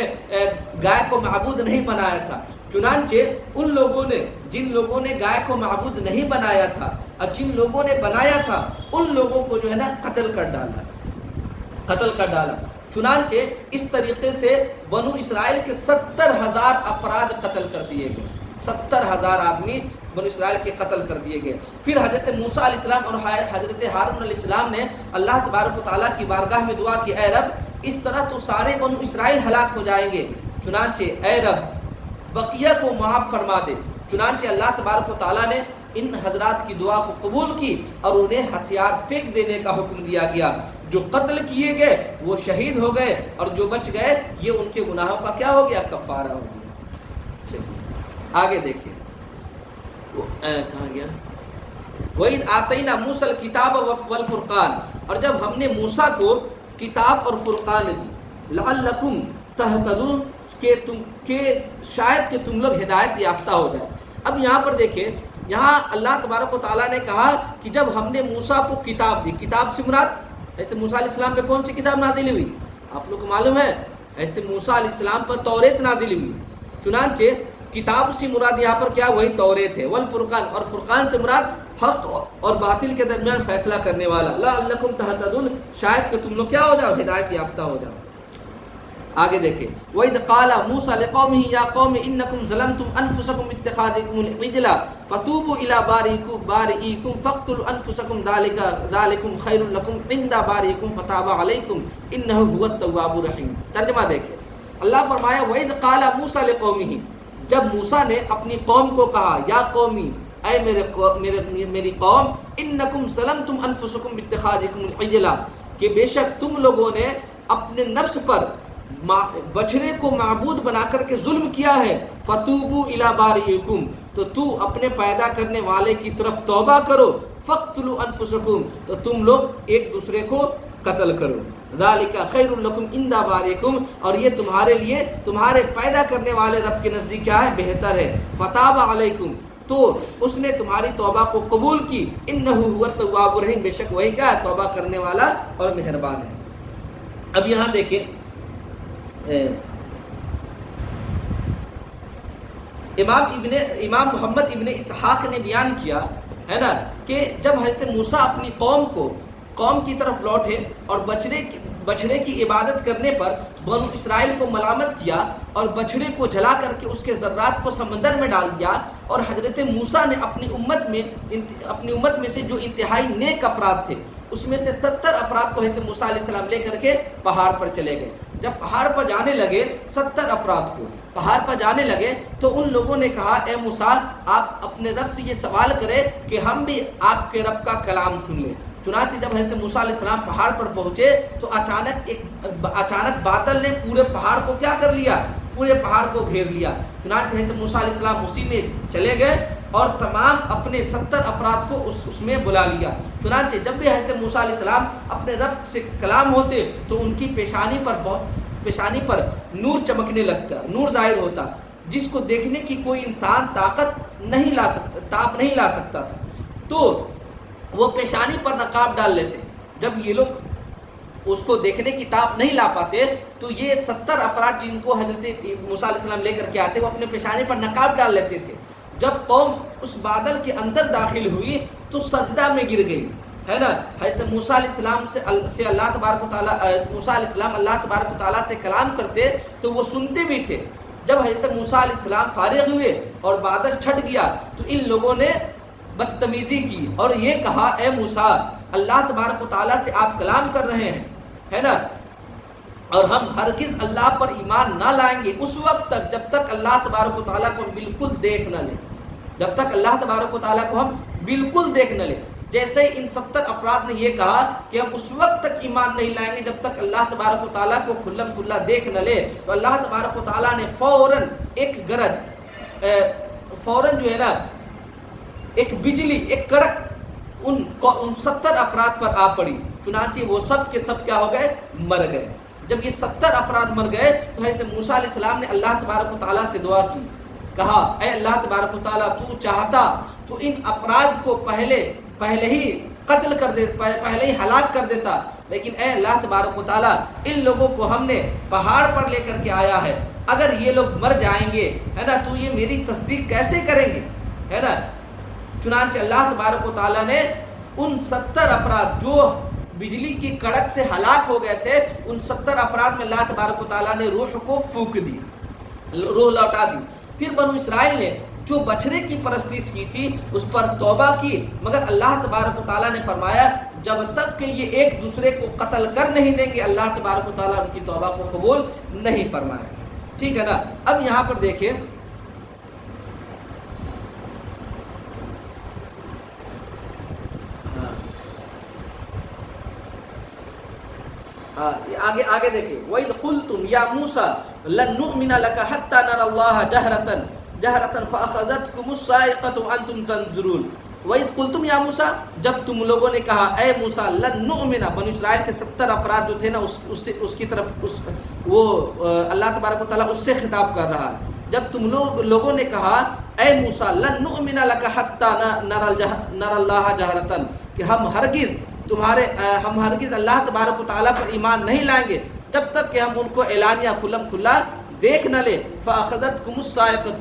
گائے کو معبود نہیں بنایا تھا۔ چنانچہ جن لوگوں نے گائے کو معبود نہیں بنایا تھا اور جن لوگوں نے بنایا تھا ان لوگوں کو جو ہے نا قتل کر ڈالا۔ چنانچہ اس طریقے سے بنو اسرائیل کے 70,000 افراد قتل کر دیے گئے، 70,000 آدمی بنو اسرائیل کے قتل کر دیے گئے۔ پھر حضرت موسیٰ علیہ السلام اور حضرت ہارون علیہ السلام نے اللہ تبارک و تعالیٰ کی بارگاہ میں دعا کی، اے رب اس طرح تو سارے بنو اسرائیل ہلاک ہو جائیں گے، چنانچہ اے رب بقیہ کو معاف فرما دے۔ چنانچہ اللہ تبارک و تعالیٰ نے ان حضرات کی دعا کو قبول کی اور انہیں ہتھیار پھینک دینے کا حکم دیا گیا۔ جو قتل کیے گئے وہ شہید ہو گئے اور جو بچ گئے یہ ان کے گناہوں کا کیا ہو گیا؟ کفارہ ہو گیا۔ آگے دیکھیں کہاں گیا؟ وَإِذْ آتَيْنَا مُوسَى الْكِتَابَ وَالْفُرْقَانَ، اور جب ہم نے موسیٰ کو کتاب اور فرقان دی، لَعَلَّكُمْ تَهْتَدُونَ کہ شاید کہ تم لوگ ہدایت یافتہ ہو جائے۔ اب یہاں پر دیکھیں، یہاں اللہ تبارک و تعالیٰ نے کہا کہ جب ہم نے موسیٰ کو کتاب دی، کتاب سے مراد حضرت موسیٰ علیہ السلام پہ کون سی کتاب نازل ہوئی؟ آپ لوگ کو معلوم ہے حضرت موسیٰ علیہ السلام پر توریت نازل ہوئی۔ چنانچہ کتاب سے مراد یہاں پر کیا؟ وہی توریت ہے۔ والفرقان، اور فرقان سے مراد حق اور باطل کے درمیان فیصلہ کرنے والا۔ لعلکم تہتدون، شاید کہ تم لوگ کیا ہو جاؤ؟ ہدایت یافتہ ہو جاؤ۔ آگے دیکھیں، وَإِذْ قَالَ مُوسَىٰ لِقَوْمِهِ يَا قَوْمِ إِنَّكُمْ ظَلَمْتُمْ أَنفُسَكُمْ بِاتِّخَاذِكُمُ الْعِجْلَ فَتُوبُوا إِلَىٰ بَارِئِكُمْ فَاقْتُلُوا أَنفُسَكُمْ ذَٰلِكُمْ خَيْرٌ لَكُمْ عِندَ بَارِئِكُمْ فَتَابَ عَلَيْكُمْ إِنَّهُ هُوَ التَّوَّابُ الرَّحِيمُ۔ ترجمہ دیکھیں، اللہ فرمایا وَإِذْ قَالَ مُوسَىٰ لِقَوْمِهِ، جب موسیٰ نے اپنی قوم کو کہا، یا قومی، اے میری قوم، انکم ظلمتم انفسکم باتخاذکم العجلہ، کہ بے شک تم لوگوں نے اپنے نفس پر بچھڑے کو معبود بنا کر کے ظلم کیا ہے، فتوبوا الی بارئکم، تو اپنے پیدا کرنے والے کی طرف توبہ کرو، فاقتلوا انفسکم، تو تم لوگ ایک دوسرے کو قتل کرو، ذالک خیر لکم عند بارئکم، اور یہ تمہارے لیے تمہارے پیدا کرنے والے رب کے نزدیک کیا ہے؟ بہتر ہے، فتاب علیکم، تو اس نے تمہاری توبہ کو قبول کی، انہ هو التواب الرحیم، بے شک وہی کیا ہے؟ توبہ کرنے والا اور مہربان ہے۔ اب یہاں دیکھیں، امام محمد ابن اسحاق نے بیان کیا ہے نا کہ جب حضرت موسیٰ اپنی قوم کی طرف لوٹے اور بچھڑے کی عبادت کرنے پر بنو اسرائیل کو ملامت کیا اور بچھڑے کو جلا کر کے اس کے ذرات کو سمندر میں ڈال دیا، اور حضرت موسیٰ نے اپنی امت میں سے جو انتہائی نیک افراد تھے اس میں سے 70 افراد کو حضرت موسیٰ علیہ السلام لے کر کے پہاڑ پر چلے گئے۔ جب پہاڑ پر جانے لگے 70 افراد کو پہاڑ پر جانے لگے تو ان لوگوں نے کہا، اے موسیٰ آپ اپنے رب سے یہ سوال کریں کہ ہم بھی آپ کے رب کا کلام سن لیں۔ چنانچہ جب حضرت موسیٰ علیہ السلام پہاڑ پر پہنچے تو اچانک بادل نے پورے پہاڑ کو کیا کر لیا؟ پورے پہاڑ کو گھیر لیا۔ چنانچہ حضرت موسیٰ علیہ السلام اسی میں چلے گئے اور تمام اپنے 70 افراد کو اس میں بلا لیا۔ چنانچہ جب بھی حضرت موسیٰ علیہ السلام اپنے رب سے کلام ہوتے تو ان کی پیشانی پر نور چمکنے لگتا، نور ظاہر ہوتا، جس کو دیکھنے کی کوئی انسان تاپ نہیں لا سکتا تھا، تو وہ پیشانی پر نقاب ڈال لیتے۔ جب یہ لوگ اس کو دیکھنے کی تاب نہیں لا پاتے تو یہ 70 افراد جن کو حضرت موسیٰ علیہ السلام لے کر کے آتے وہ اپنے پیشانی پر نقاب ڈال لیتے تھے۔ جب قوم اس بادل کے اندر داخل ہوئی تو سجدہ میں گر گئی، ہے نا۔ حضرت موسیٰ علیہ السلام سے اللہ تبارک و تعالیٰ، موسیٰ علیہ السلام اللہ تبارک و تعالیٰ سے کلام کرتے تو وہ سنتے بھی تھے۔ جب حضرت موسیٰ علیہ السلام فارغ ہوئے اور بادل چھٹ گیا تو ان لوگوں نے بدتمیزی کی اور یہ کہا، اے موسیٰ اللہ تبارک و تعالیٰ سے آپ کلام کر رہے ہیں، ہے نا، اور ہم ہرگز اللہ پر ایمان نہ لائیں گے اس وقت تک جب تک اللہ تبارک و تعالیٰ کو بالکل دیکھ نہ لیں، جب تک اللہ تبارک و تعالیٰ کو ہم بالکل دیکھ نہ لیں۔ جیسے ان 70 افراد نے یہ کہا کہ ہم اس وقت تک ایمان نہیں لائیں گے جب تک اللہ تبارک و تعالیٰ کو کھلم کھلا دیکھ نہ لے، تو اللہ تبارک و تعالیٰ نے فوراً ایک گرج، فوراً جو ہے نا ایک بجلی، ایک کڑک ان 70 افراد پر آ پڑی۔ چنانچہ وہ سب کے سب کیا ہو گئے؟ مر گئے۔ جب یہ 70 افراد مر گئے تو حضرت موسیٰ علیہ السلام نے اللہ تبارک و تعالیٰ سے دعا کی، کہا، اے اللہ تبارک و تعالیٰ تو چاہتا تو ان افراد کو پہلے ہی قتل کر دے، پہلے ہی ہلاک کر دیتا، لیکن اے اللہ تبارک و تعالیٰ ان لوگوں کو ہم نے پہاڑ پر لے کر کے آیا ہے، اگر یہ لوگ مر جائیں گے، ہے نا، تو یہ میری تصدیق کیسے کریں گے، ہے نا۔ چنانچہ اللہ تبارک و تعالیٰ نے ان 70 افراد جو بجلی کی کڑک سے ہلاک ہو گئے تھے، ان 70 افراد میں اللہ تبارک و تعالیٰ نے روح کو پھونک دی، روح لوٹا دی۔ پھر بنو اسرائیل نے جو بچھڑے کی پرستش کی تھی اس پر توبہ کی، مگر اللہ تبارک و تعالیٰ نے فرمایا جب تک کہ یہ ایک دوسرے کو قتل کر نہیں دیں گے اللہ تبارک و تعالیٰ ان کی توبہ کو قبول نہیں فرمائے گا، ٹھیک ہے نا۔ اب یہاں پر دیکھیں آگے دیکھیں وَإِذْ قُلْتُمْ يَا مُوسَى لَن نُؤْمِنَ لَكَ حَتَّى نَرَى اللَّهَ جَهْرَةً فَأَخَذَتْكُمُ الصَّاعِقَةُ وَأَنْتُمْ تَنظُرُونَ وَإِذْ قُلْتُمْ يَا مُوسَى، جب تم لوگوں نے کہا اے موسیٰ، لَن نُؤْمِنَ، بنو اسرائیل کے 70 افراد جو تھے نا اس کی طرف وہ اللہ تبارک و تعالیٰ اس سے خطاب کر رہا ہے، جب تم لوگوں نے کہا اے موسیٰ لَن نُؤْمِنَ لَكَ حَتَّى نَرَى اللَّهَ جَهْرَةً، کہ ہم ہرگز اللہ تبارک و تعالیٰ پر ایمان نہیں لائیں گے جب تک کہ ہم ان کو اعلانیہ کھلم کھلا دیکھ نہ لے، فَأَخَذَتْكُمُ الصَّاعِقَةُ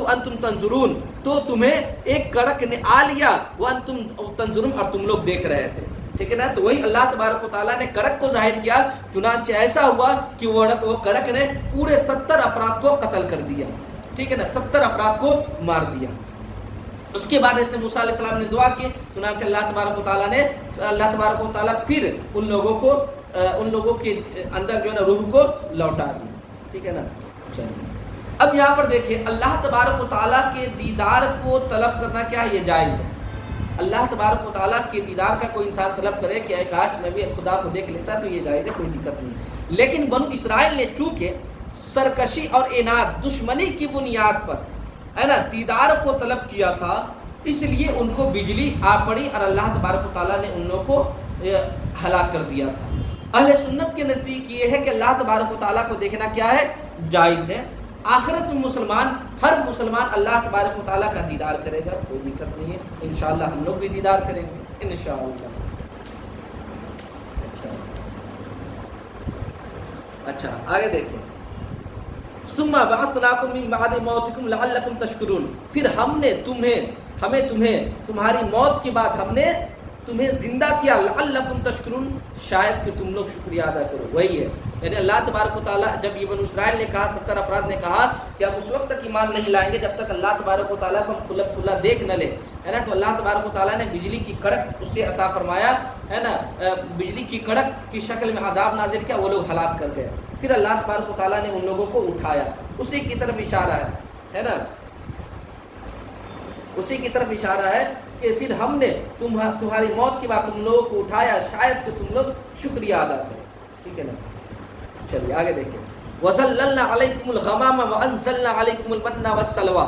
وَأَنْتُمْ تَنظُرُونَ، تو تمہیں ایک کڑک نے آ لیا، وَأَنْتُمْ تَنظُرُونَ، اور تم لوگ دیکھ رہے تھے، ٹھیک ہے نا۔ تو وہی اللہ تبارک و تعالیٰ نے کڑک کو ظاہر کیا، چنانچہ ایسا ہوا کہ وہ کڑک نے پورے 70 افراد کو قتل کر دیا، ٹھیک ہے نا، 70 افراد کو مار دیا۔ اس کے بعد حضرت موسیٰ علیہ السلام نے دعا کی، چنانچہ اللہ تبارک و تعالیٰ پھر ان لوگوں کے اندر جو ہے نا روح کو لوٹا دی، ٹھیک ہے نا۔ چلیے اب یہاں پر دیکھیں اللہ تبارک و تعالیٰ کے دیدار کو طلب کرنا کیا ہے، یہ جائز ہے۔ اللہ تبارک و تعالیٰ کے دیدار کا کوئی انسان طلب کرے کہ اے کاش میں بھی خدا کو دیکھ لیتا، تو یہ جائز ہے، کوئی دقت نہیں۔ لیکن بنو اسرائیل نے چونکہ سرکشی اور اناد، دشمنی کی بنیاد پر ہے نا دیدار کو طلب کیا تھا، اس لیے ان کو بجلی آ پڑی اور اللہ تبارک و تعالیٰ نے ان لوگوں کو ہلاک کر دیا تھا۔ اہل سنت کے نزدیک یہ ہے کہ اللہ تبارک و تعالیٰ کو دیکھنا کیا ہے، جائز ہے۔ آخرت میں ہر مسلمان اللہ تبارک و تعالیٰ کا دیدار کرے گا، کوئی دقت نہیں ہے، انشاءاللہ ہم لوگ بھی دیدار کریں گے انشاءاللہ۔ اچھا آگے دیکھیں، ثم بعثناکم من بعد موتکم لعلکم تشکرون، پھر ہمیں تمہاری موت کے بعد ہم نے تمہیں زندہ کیا، لعلکم تشکرون، شاید کہ تم لوگ شکریہ ادا کرو۔ وہی ہے، یعنی اللہ تبارک و تعالیٰ جب یہ بنو اسرائیل نے کہا، 70 افراد نے کہا کہ ہم اس وقت تک ایمان نہیں لائیں گے جب تک اللہ تبارک و تعالیٰ کو ہم کھلا دیکھ نہ لے، ہے نا، تو اللہ تبارک و تعالیٰ نے بجلی کی کڑک اسے عطا فرمایا، ہے نا، بجلی کی کڑک کی شکل میں عذاب نازل کیا، وہ لوگ ہلاک کر گئے۔ پھر اللہ تبارک و تعالیٰ نے ان لوگوں کو اٹھایا، اسی کی طرف اشارہ ہے نا، اسی کی طرف اشارہ ہے کہ پھر ہم نے تمہاری موت کے بعد تم لوگوں کو اٹھایا، شاید کہ تم لوگ شکریہ ادا کریں، ٹھیک ہے نا۔ چلیے آگے دیکھیں، وَظَلَّلْنَا عَلَيْكُمُ الْغَمَامَ وَأَنزَلْنَا عَلَيْكُمُ الْمَنَّ وَالسَّلْوَىٰ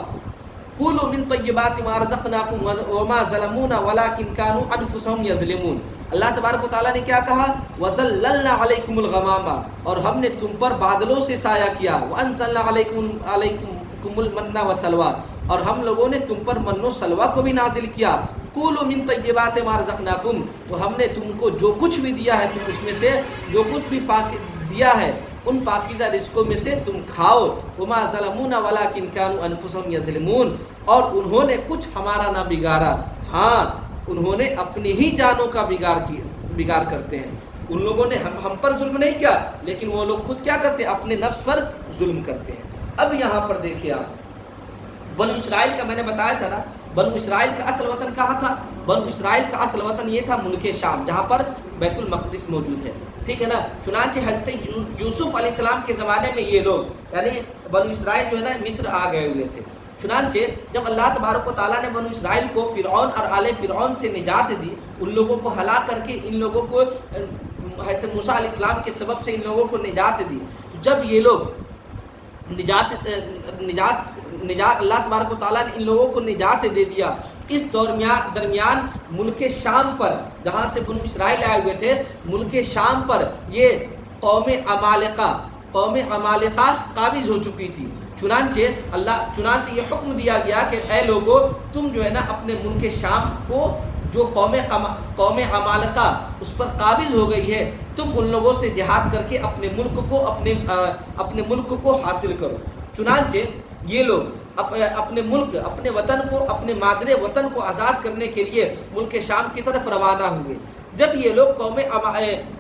كُلُوا مِن طَيِّبَاتِ مَا رَزَقْنَاكُمْ وَمَا ظَلَمُونَا وَلَٰكِن كَانُوا أَنفُسَهُمْ يَظْلِمُونَ۔ اللہ تبارک و تعالیٰ نے کیا کہا، وَظَلَّلْنَا عَلَيْكُمُ الْغَمَامَ، اور ہم نے تم پر بادلوں سے سایہ کیا، وَأَنزَلْنَا عَلَيْكُمُ الْمَنَّ وَالسَّلْوَىٰ، اور ہم لوگوں نے تم پر من و سلوہ کو بھی نازل کیا، کولوا من طیبات ما رزقناکم، تو ہم نے تم کو جو کچھ بھی دیا ہے تم اس میں سے جو کچھ بھی دیا ہے ان پاکیزہ رزقوں میں سے تم کھاؤ، وما ظلمونا ولکن کانوا انفسهم یظلمون، اور انہوں نے کچھ ہمارا نہ بگاڑا، ہاں انہوں نے اپنی ہی جانوں کا بگاڑ کرتے ہیں۔ ان لوگوں نے ہم پر ظلم نہیں کیا، لیکن وہ لوگ خود کیا کرتے ہیں، اپنے نفس پر ظلم کرتے ہیں۔ اب یہاں پر دیکھیے آپ، بنو اسرائیل کا میں نے بتایا تھا نا، بنو اسرائیل کا اصل وطن کہاں تھا، بنو اسرائیل کا اصل وطن یہ تھا ملک شام، جہاں پر بیت المقدس موجود ہے، ٹھیک ہے نا۔ چنانچہ حضرت یوسف علیہ السلام کے زمانے میں یہ لوگ یعنی بنو اسرائیل جو ہے نا مصر آ گئے ہوئے تھے۔ چنانچہ جب اللہ تبارک و تعالیٰ نے بنو اسرائیل کو فرعون اور آل فرعون سے نجات دی، ان لوگوں کو ہلاک کر کے ان لوگوں کو حضرت موسیٰ علیہ السلام کے سبب سے ان لوگوں کو نجات دی، جب یہ لوگ نجات اللہ تبارک و تعالیٰ نے ان لوگوں کو نجات دے دیا، اس درمیان ملک شام پر، جہاں سے بنو اسرائیل آئے ہوئے تھے، ملک شام پر یہ قوم عمالقہ قابض ہو چکی تھی۔ چنانچہ یہ حکم دیا گیا کہ اے لوگو، تم جو ہے نا اپنے ملک شام کو، جو قوم عمالقہ اس پر قابض ہو گئی ہے، تم ان لوگوں سے جہاد کر کے اپنے ملک کو حاصل کرو۔ چنانچہ یہ لوگ اپنے ملک، اپنے وطن کو، اپنے مادر وطن کو آزاد کرنے کے لیے ملک شام کی طرف روانہ ہوئے۔ جب یہ لوگ قوم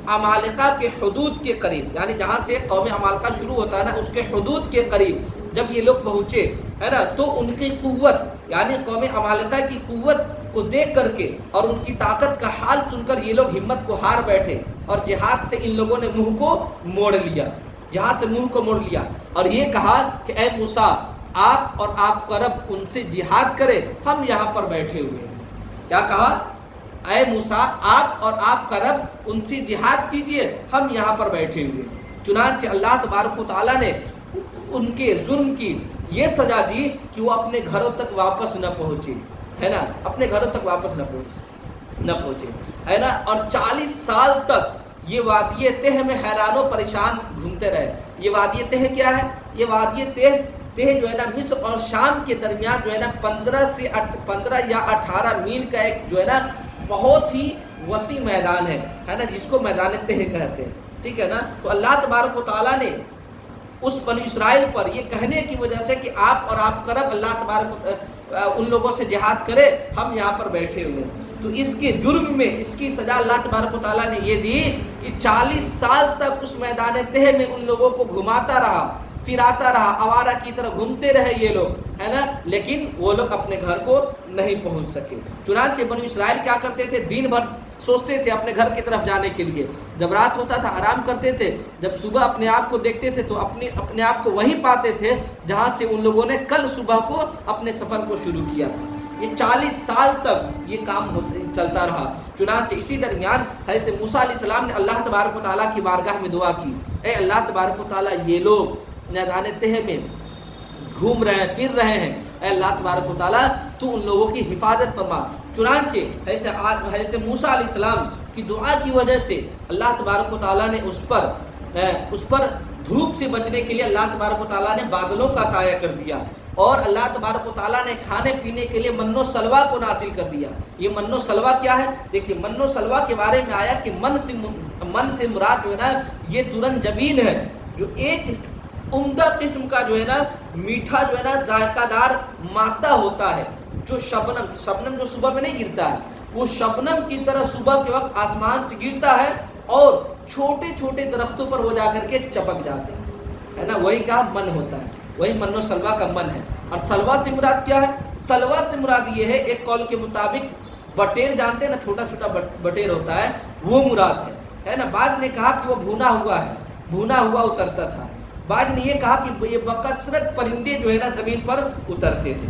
عمالقہ کے حدود کے قریب، یعنی جہاں سے قوم عمالقہ شروع ہوتا ہے نا اس کے حدود کے قریب جب یہ لوگ پہنچے ہے نا، تو ان کی قوت یعنی قوم عمالقہ کی قوت کو دیکھ کر کے اور ان کی طاقت کا حال سن کر یہ لوگ ہمت کو ہار بیٹھے اور جہاد سے ان لوگوں نے منہ کو موڑ لیا، جہاد سے منہ کو موڑ لیا اور یہ کہا کہ اے موسیٰ آپ اور آپ کا رب ان سے جہاد کرے، ہم یہاں پر بیٹھے ہوئے ہیں۔ کیا کہا؟ اے موسیٰ آپ اور آپ کا رب ان سے جہاد کیجئے، ہم یہاں پر بیٹھے ہوئے ہیں۔ چنانچہ اللہ تبارک و تعالیٰ نے ان کے ظلم کی یہ سزا دی کہ وہ اپنے گھروں تک واپس نہ پہنچے، ہے نا، اپنے گھروں تک واپس نہ پہنچے ہے نا، اور 40 سال تک یہ وادی تہ میں حیران و پریشان گھومتے رہے۔ یہ وادی تہ کیا ہے؟ یہ وادی تہ جو ہے نا مصر اور شام کے درمیان جو ہے نا 15 یا 18 میل کا ایک جو ہے نا بہت ہی وسیع میدان ہے نا، جس کو میدان تہ کہتے ہیں، ٹھیک ہے نا۔ تو اللہ تبارک و تعالیٰ نے اس بنی اسرائیل پر یہ کہنے کی وجہ سے کہ آپ اور آپ کا رب اللہ تبارک ان لوگوں سے جہاد کرے، ہم یہاں پر بیٹھے ہوئے ہیں، تو اس کے جرم میں اس کی سزا اللہ تبارک و تعالیٰ نے یہ دی کہ 40 سال تک اس میدان تہ میں ان لوگوں کو گھماتا رہا، پھر آتا رہا، آوارہ کی طرح گھومتے رہے یہ لوگ، ہے نا، لیکن وہ لوگ اپنے گھر کو نہیں پہنچ سکے۔ چنانچہ بنی اسرائیل کیا کرتے تھے؟ دن بھر سوچتے تھے اپنے گھر کی طرف جانے کے لیے، جب رات ہوتا تھا آرام کرتے تھے، جب صبح اپنے آپ کو دیکھتے تھے تو اپنے آپ کو وہیں پاتے تھے جہاں سے ان لوگوں نے کل صبح کو اپنے سفر کو شروع کیا تھا۔ یہ 40 سال تک یہ کام چلتا رہا۔ چنانچہ اسی درمیان حضرت موسیٰ علیہ السلام نے اللہ تبارک و تعالیٰ کی بارگاہ میں دعا کی، اے اللہ تبارک و تعالیٰ یہ لوگ میدان تہ میں گھوم رہے ہیں، پھر رہے ہیں، اے اللہ تبارک و تعالیٰ تو ان لوگوں کی حفاظت فرما۔ چنانچہ حضرت موسیٰ علیہ السلام کی دعا کی وجہ سے اللہ تبارک و تعالیٰ نے اس پر دھوپ سے بچنے کے لیے اللہ تبارک و تعالیٰ نے بادلوں کا سایہ کر دیا، اور اللہ تبارک و تعالیٰ نے کھانے پینے کے لیے من و سلوہ کو نازل کر دیا۔ یہ من و سلوہ کیا ہے؟ دیکھیے من و سلوہ کے بارے میں آیا کہ من سے مراد جو ہے نا یہ تورن جبین ہے، جو ایک عمدہ قسم کا جو ہے نا میٹھا جو ہے نا ذائقہ دار مادہ ہوتا ہے، جو شبنم جو صبح میں نہیں گرتا ہے، وہ شبنم کی طرح صبح کے وقت آسمان سے گرتا ہے اور چھوٹے چھوٹے درختوں پر وہ جا کر کے چپک جاتے ہیں، ہے نا، وہی کا من ہوتا ہے، وہی من و سلوہ کا من ہے۔ اور سلوہ سے مراد کیا ہے؟ سلوہ سے مراد یہ ہے، ایک قول کے مطابق بٹیر جانتے ہیں نا، چھوٹا چھوٹا بٹیر ہوتا ہے، وہ مراد ہے نا۔ بعض نے کہا کہ وہ بھونا ہوا اترتا تھا، بعض نے یہ کہا کہ یہ بکثرت پرندے جو ہے نا زمین پر اترتے تھے،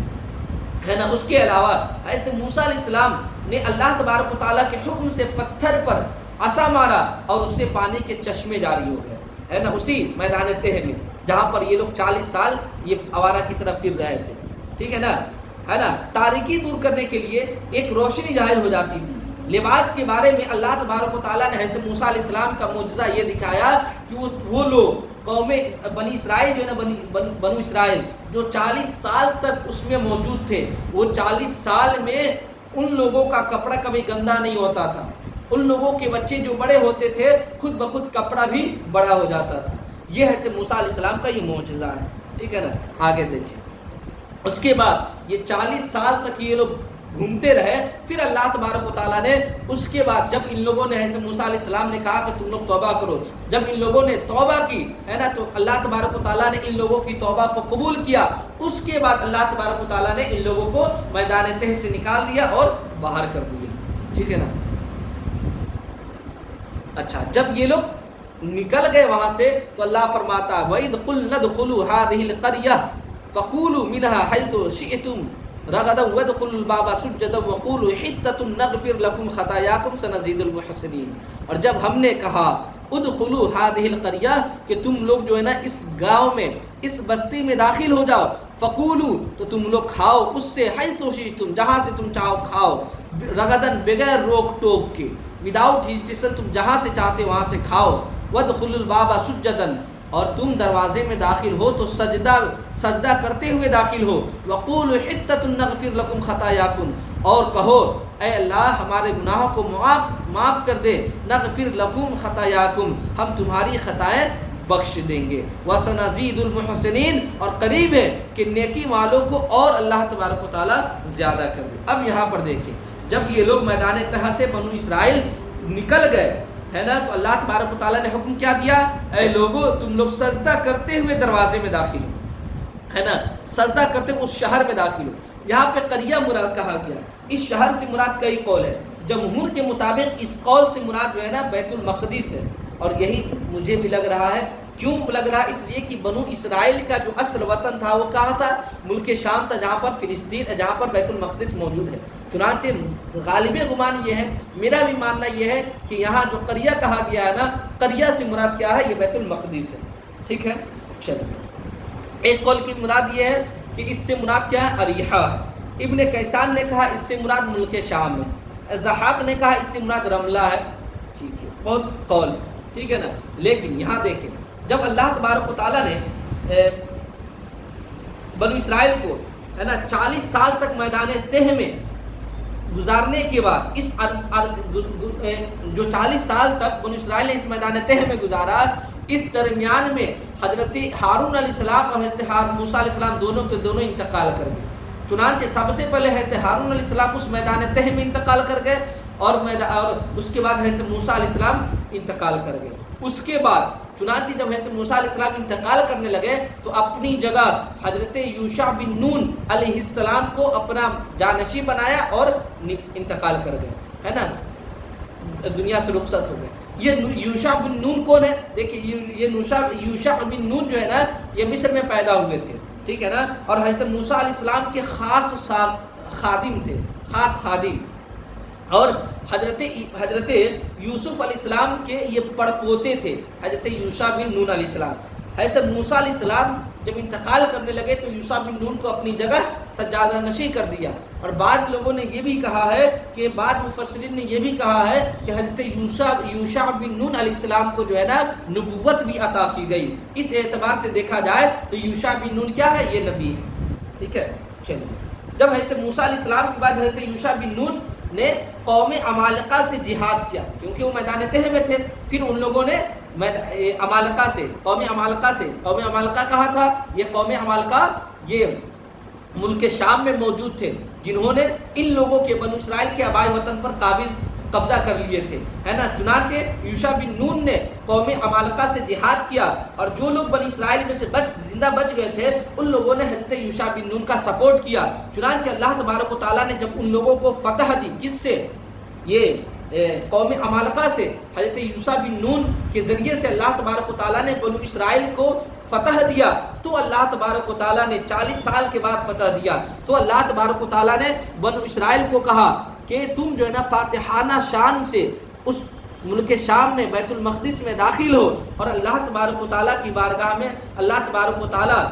ہے نا۔ اس کے علاوہ حضرت موسیٰ علیہ السلام نے اللہ تبارک و تعالیٰ کے حکم سے پتھر پر عصا مارا اور اس سے پانی کے چشمے جاری ہو گئے، ہے نا، اسی میدان تہ میں جہاں پر یہ لوگ 40 سال یہ آوارہ کی طرف پھر رہے تھے، ٹھیک ہے نا۔ تاریکی دور کرنے کے لیے ایک روشنی ظاہر ہو جاتی تھی۔ لباس کے بارے میں اللہ تبارک و تعالیٰ نے حضرت موسیٰ علیہ السلام کا معجزہ یہ دکھایا کہ وہ لوگ قوم بنی اسرائیل جو ہے نا بنو اسرائیل جو 40 سال تک اس میں موجود تھے، وہ 40 سال میں ان لوگوں کا کپڑا کبھی گندا نہیں ہوتا تھا، ان لوگوں کے بچے جو بڑے ہوتے تھے خود بخود کپڑا بھی بڑا ہو جاتا تھا۔ یہ حضرت موسیٰ علیہ السلام کا یہ معجزہ ہے، ٹھیک ہے نا۔ آگے دیکھیں، اس کے بعد یہ 40 سال تک یہ لوگ گھومتے رہے، پھر اللہ تبارک و تعالیٰ نے اس کے بعد جب ان لوگوں نے حضرت موسیٰ علیہ السلام نے کہا کہ تم لوگ توبہ کرو، جب ان لوگوں نے توبہ کی، ہے نا، تو اللہ تبارک و تعالیٰ نے ان لوگوں کی توبہ کو قبول کیا۔ اس کے بعد اللہ تبارک و تعالیٰ نے ان لوگوں کو میدان تہ سے نکال دیا اور باہر کر دیا، ٹھیک ہے نا۔ اچھا، جب یہ لوگ نکل گئے وہاں سے تو اللہ فرماتا وَإِذْ قُلْنَا ادْخُلُوا هَٰذِهِ الْقَرْيَةَ فَقُولُوا مِنْهَا حَيْثُ شِئْتُمْ رَغَدًا وَادْخُلُوا الْبَابَ سُجَّدًا وَقُولُوا حِطَّةٌ نَغْفِرْ لَكُمْ خَطَايَاكُمْ سَنَزِيدُ الْمُحْسِنِينَ۔ اور جب ہم نے کہا ادخلوا هذه القرية کہ تم لوگ جو ہے نا اس گاؤں میں، اس بستی میں داخل ہو جاؤ، فقولوا تو تم لوگ کھاؤ اس سے حیث شئتم جہاں سے تم چاہو کھاؤ، رغدن بغیر روک ٹوک کے، وداؤٹ ہیزیٹیشن تم جہاں سے چاہتے وہاں سے کھاؤ، وادخلوا الباب سجدا اور تم دروازے میں داخل ہو تو سجدہ کرتے ہوئے داخل ہو، وقولوا حطۃ نغفر لکم خطایاکم اور کہو اے اللہ ہمارے گناہوں کو معاف کر دے، نغفر لکم خطایاکم ہم تمہاری خطائیں بخش دیں گے، وسنزید المحسنین اور قریب ہے کہ نیکی والوں کو اور اللہ تبارک و تعالیٰ زیادہ کر دے۔ اب یہاں پر دیکھیں، جب یہ لوگ میدان تہ سے بنو اسرائیل نکل گئے ہے نا تو اللہ تبارک و تعالیٰ نے حکم کیا دیا، اے لوگو تم لوگ سجدہ کرتے ہوئے دروازے میں داخل ہو، ہے نا، سجدہ کرتے ہوئے اس شہر میں داخل ہو۔ یہاں پہ قریہ مراد کہا گیا، اس شہر سے مراد کئی قول ہے، جمہور کے مطابق اس قول سے مراد جو ہے نا بیت المقدس ہے، اور یہی مجھے بھی لگ رہا ہے۔ کیوں لگ رہا ہے؟ اس لیے کہ بنو اسرائیل کا جو اصل وطن تھا وہ کہاں تھا؟ ملک شام تھا، جہاں پر فلسطین، جہاں پر بیت المقدس موجود ہے۔ چنانچہ غالب گمان یہ ہے، میرا بھی ماننا یہ ہے کہ یہاں جو قریہ کہا گیا ہے نا، قریہ سے مراد کیا ہے؟ یہ بیت المقدس ہے، ٹھیک ہے۔ چلو، ایک قول کی مراد یہ ہے کہ اس سے مراد کیا ہے؟ اریحہ ہے۔ ابن کیسان نے کہا اس سے مراد ملک شام ہے، ضحاک نے کہا اس سے مراد رملہ ہے، ٹھیک ہے، بہت قول ہے، ٹھیک ہے نا۔ لیکن یہاں دیکھیں، جب اللہ تبارک و تعالیٰ نے بنو اسرائیل کو ہے نا 40 سال تک میدان تہ میں گزارنے کے بعد، اس جو 40 سال تک بنو اسرائیل نے اس میدان تہ میں گزارا، اس درمیان میں حضرت ہارون علیہ السلام اور حضرت موسیٰ علیہ السلام دونوں کے دونوں انتقال کر گئے۔ چنانچہ سب سے پہلے حضرت ہارون علیہ السلام اس میدان تہ میں انتقال کر گئے، اور اس کے بعد حضرت موسیٰ علیہ السلام انتقال کر گئے۔ اس کے بعد چنانچہ جب حضرت موسیٰ علیہ السلام انتقال کرنے لگے تو اپنی جگہ حضرت یوشع بن نون علیہ السلام کو اپنا جانشین بنایا اور انتقال کر گئے، ہے نا، دنیا سے رخصت ہو گئے۔ یہ یوشع بن نون کون ہے؟ دیکھیں، یہ یوشع بن نون جو ہے نا، یہ مصر میں پیدا ہوئے تھے، ٹھیک ہے نا، اور حضرت موسیٰ علیہ السلام کے خاص خادم تھے، خاص خادم، اور حضرت یوسف علیہ السلام کے یہ پڑپوتے تھے، حضرت یوشع بن نون علیہ السلام۔ حضرت موسیٰ علیہ السلام جب انتقال کرنے لگے تو یوشع بن نون کو اپنی جگہ سجادہ نشین کر دیا، اور بعض لوگوں نے یہ بھی کہا ہے کہ بعض مفسرین نے یہ بھی کہا ہے کہ حضرت یوشع بن نون علیہ السلام کو جو ہے نا نبوت بھی عطا کی گئی۔ اس اعتبار سے دیکھا جائے تو یوشع بن نون کیا ہے؟ یہ نبی ہے، ٹھیک ہے۔ چلیے، جب حضرت موسیٰ علیہ السلام کے بعد حضرت یوشع بن نون نے قوم عمالقہ سے جہاد کیا، کیونکہ وہ میدان تہ میں تھے، پھر ان لوگوں نے عمالقہ سے، قوم عمالقہ کہاں تھا؟ یہ قوم عمالقہ یہ ملک شام میں موجود تھے، جنہوں نے ان لوگوں کے بنو اسرائیل کے آبائی وطن پر قبضہ کر لیے تھے، ہے نا۔ چنانچہ یوشع بن نون نے قوم عمالقہ سے جہاد کیا، اور جو لوگ بنی اسرائیل میں سے زندہ بچ گئے تھے ان لوگوں نے حضرت یوشع بن نون کا سپورٹ کیا۔ چنانچہ اللہ تبارک و تعالیٰ نے جب ان لوگوں کو فتح دی، کس سے؟ یہ قوم عمالقہ سے، حضرت یوشع بن نون کے ذریعے سے اللہ تبارک و تعالیٰ نے بنو اسرائیل کو فتح دیا، تو اللہ تبارک و تعالیٰ نے 40 سال کے بعد فتح دیا، تو اللہ تبارک و تعالیٰ نے بنو اسرائیل کو کہا کہ تم جو ہے نا فاتحانہ شان سے اس ملک شام میں بیت المقدس میں داخل ہو، اور اللہ تبارک و تعالیٰ کی بارگاہ میں اللہ تبارک و تعالیٰ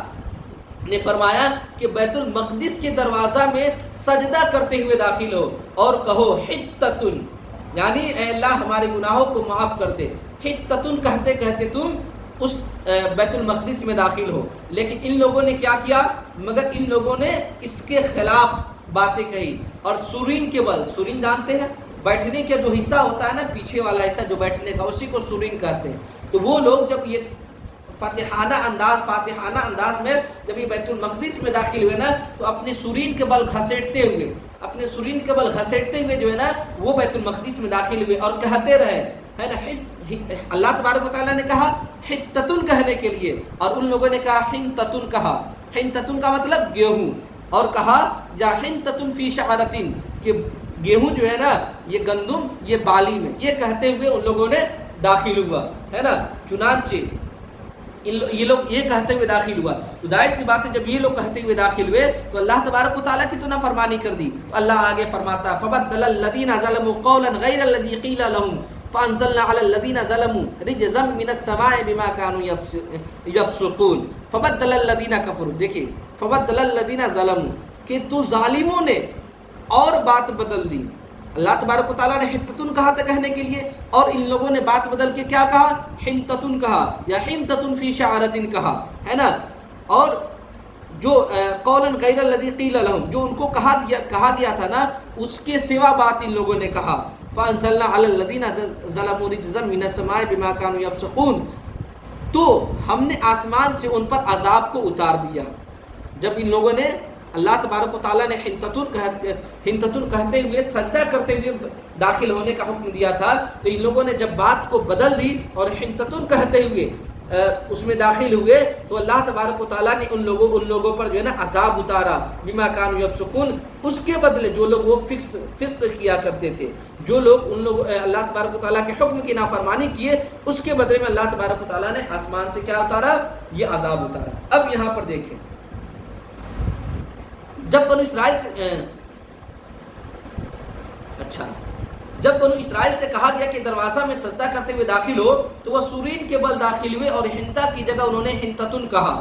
نے فرمایا کہ بیت المقدس کے دروازہ میں سجدہ کرتے ہوئے داخل ہو، اور کہو حتتن، یعنی اے اللہ ہمارے گناہوں کو معاف کر دے۔ حتتن کہتے کہتے تم اس بیت المقدس میں داخل ہو۔ لیکن ان لوگوں نے کیا کیا؟ مگر ان لوگوں نے اس کے خلاف باتیں کہی، اور سورین کے بل، سورین جانتے ہیں، بیٹھنے کا جو حصہ ہوتا ہے نا، پیچھے والا حصہ جو بیٹھنے کا، اسی کو سورین کہتے ہیں۔ تو وہ لوگ جب یہ فاتحانہ انداز میں جب یہ بیت المقدس میں داخل ہوئے نا، تو اپنے سورین کے بل گھسیٹتے ہوئے جو ہے نا وہ بیت المقدس میں داخل ہوئے، اور کہتے رہے، ہے نا، اللہ تبارک و تعالیٰ نے کہا حتتن کہنے کے لیے، اور ان لوگوں نے کہا حنتتن کہا۔ حنتتن کا مطلب گیہوں، اور کہا یا حنتتن فی شعرتن، کہ گیہوں جو ہے نا یہ گندم یہ بالی میں، یہ کہتے ہوئے ان لوگوں نے داخل ہوا، ہے نا۔ چنانچہ یہ لوگ یہ کہتے ہوئے داخل ہوا، تو ظاہر سی بات ہے جب یہ لوگ کہتے ہوئے داخل ہوئے تو اللہ تبارک و تعالیٰ کی تو نافرمانی کر دی، تو اللہ آگے فرماتا فبدل الذین ظلموا قولا غیر الذی قیل لهم فانزلنا علی الذین ظلموا رجزا من السماء بما كانوا یفسقون۔ فبدل الذین کفروا، دیکھیں فبدل الذین ظلموا، کہ تو ظالموں نے اور بات بدل دی۔ اللہ تبارک و تعالیٰ نے حتتن کہا تھا کہنے کے لیے، اور ان لوگوں نے بات بدل کے کیا کہا؟ حنتتن کہا، یا حنتتن فی شعرتن کہا، ہے نا۔ اور جو قولا غیر الذی قیل لهم، جو ان کو کہا گیا تھا نا، اس کے سوا بات ان لوگوں نے کہا۔ فانزلنا علی الذین ظلموا رجزا من السماء بما كانوا یفسقون، تو ہم نے آسمان سے ان پر عذاب کو اتار دیا، جب ان لوگوں نے اللہ تبارک و تعالیٰ نے حنتتن کہتے ہوئے سجدہ کرتے ہوئے داخل ہونے کا حکم دیا تھا، تو ان لوگوں نے جب بات کو بدل دی اور حنتتن کہتے ہوئے اس میں داخل ہوئے، تو اللہ تبارک و تعالیٰ نے ان لوگوں پر جو ہے نا عذاب اتارا، بما کانوا یفسقون، اس کے بدلے جو لوگ وہ فسق کیا کرتے تھے، جو لوگ اللہ تبارک و تعالیٰ کے حکم کی نافرمانی کیے، اس کے بدلے میں اللہ تبارک و تعالیٰ نے آسمان سے کیا اتارا؟ یہ عذاب اتارا۔ اب یہاں پر دیکھیں، جب بنو اسرائیل سے کہا گیا کہ دروازہ میں سجدہ کرتے ہوئے داخل ہو، تو وہ سورین کے بل داخل ہوئے اور ہنتا کی جگہ انہوں نے ہنتتن کہا،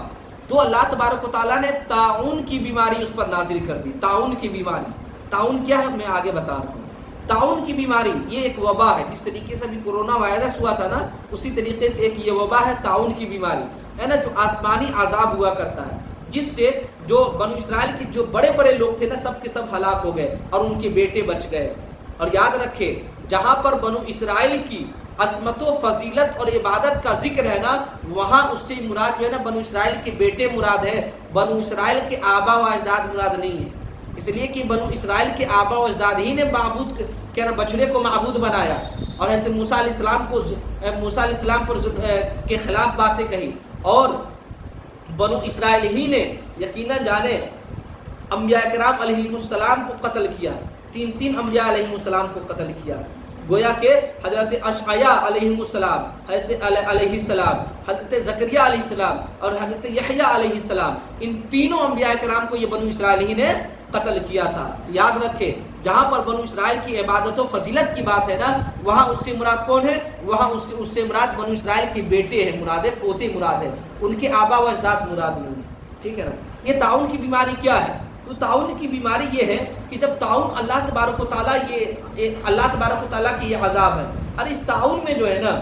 تو اللہ تبارک و تعالیٰ نے طاعون کی بیماری اس پر نازل کر دی۔ طاعون کی بیماری، طاعون کیا ہے میں آگے بتا رہا ہوں۔ طاعون کی بیماری یہ ایک وبا ہے، جس طریقے سے بھی کورونا وائرس ہوا تھا نا، اسی طریقے سے ایک یہ وبا ہے طاعون کی بیماری، ہے نا، جو آسمانی عذاب ہوا کرتا ہے، جس سے جو بنو اسرائیل کے جو بڑے بڑے لوگ تھے نا، سب کے سب ہلاک ہو گئے اور ان کے بیٹے بچ گئے۔ اور یاد رکھے، جہاں پر بنو اسرائیل کی عظمت و فضیلت اور عبادت کا ذکر ہے نا، وہاں اس سے مراد جو ہے نا بنو اسرائیل کے بیٹے مراد ہے، بنو اسرائیل کے آبا و اجداد مراد نہیں ہے، اس لیے کہ بنو اسرائیل کے آبا و اجداد ہی نے معبود کیا نا بچڑے کو معبود بنایا، اور حضرت موسیٰ علیہ السلام پر کے خلاف باتیں کہی، اور بنو اسرائیل ہی نے یقیناً جانے انبیاء کرام علیہ السلام کو قتل کیا، تین انبیاء علیہ السلام کو قتل کیا، گویا کہ حضرت اشعیاء علیہ السلام، حضرت علیہ السلام، حضرت زکریہ علیہ السلام اور حضرت یحییٰ علیہ السلام، ان تینوں انبیاء کرام کو یہ بنو اسرائیل ہی نے قتل کیا تھا۔ تو یاد رکھے، جہاں پر بنو اسرائیل کی عبادت و فضیلت کی بات ہے نا، وہاں اس سے مراد کون ہے؟ وہاں اس سے مراد بنو اسرائیل کے بیٹے ہیں مراد ہے، پوتے مراد ہے، ان کے آبا و اجداد مراد نہیں ہے، ٹھیک ہے نا۔ یہ طاعون کی بیماری کیا ہے؟ تو طاعون کی بیماری یہ ہے کہ جب طاعون اللہ تبارک و تعالیٰ کی یہ عذاب ہے، اور اس طاعون میں جو ہے نا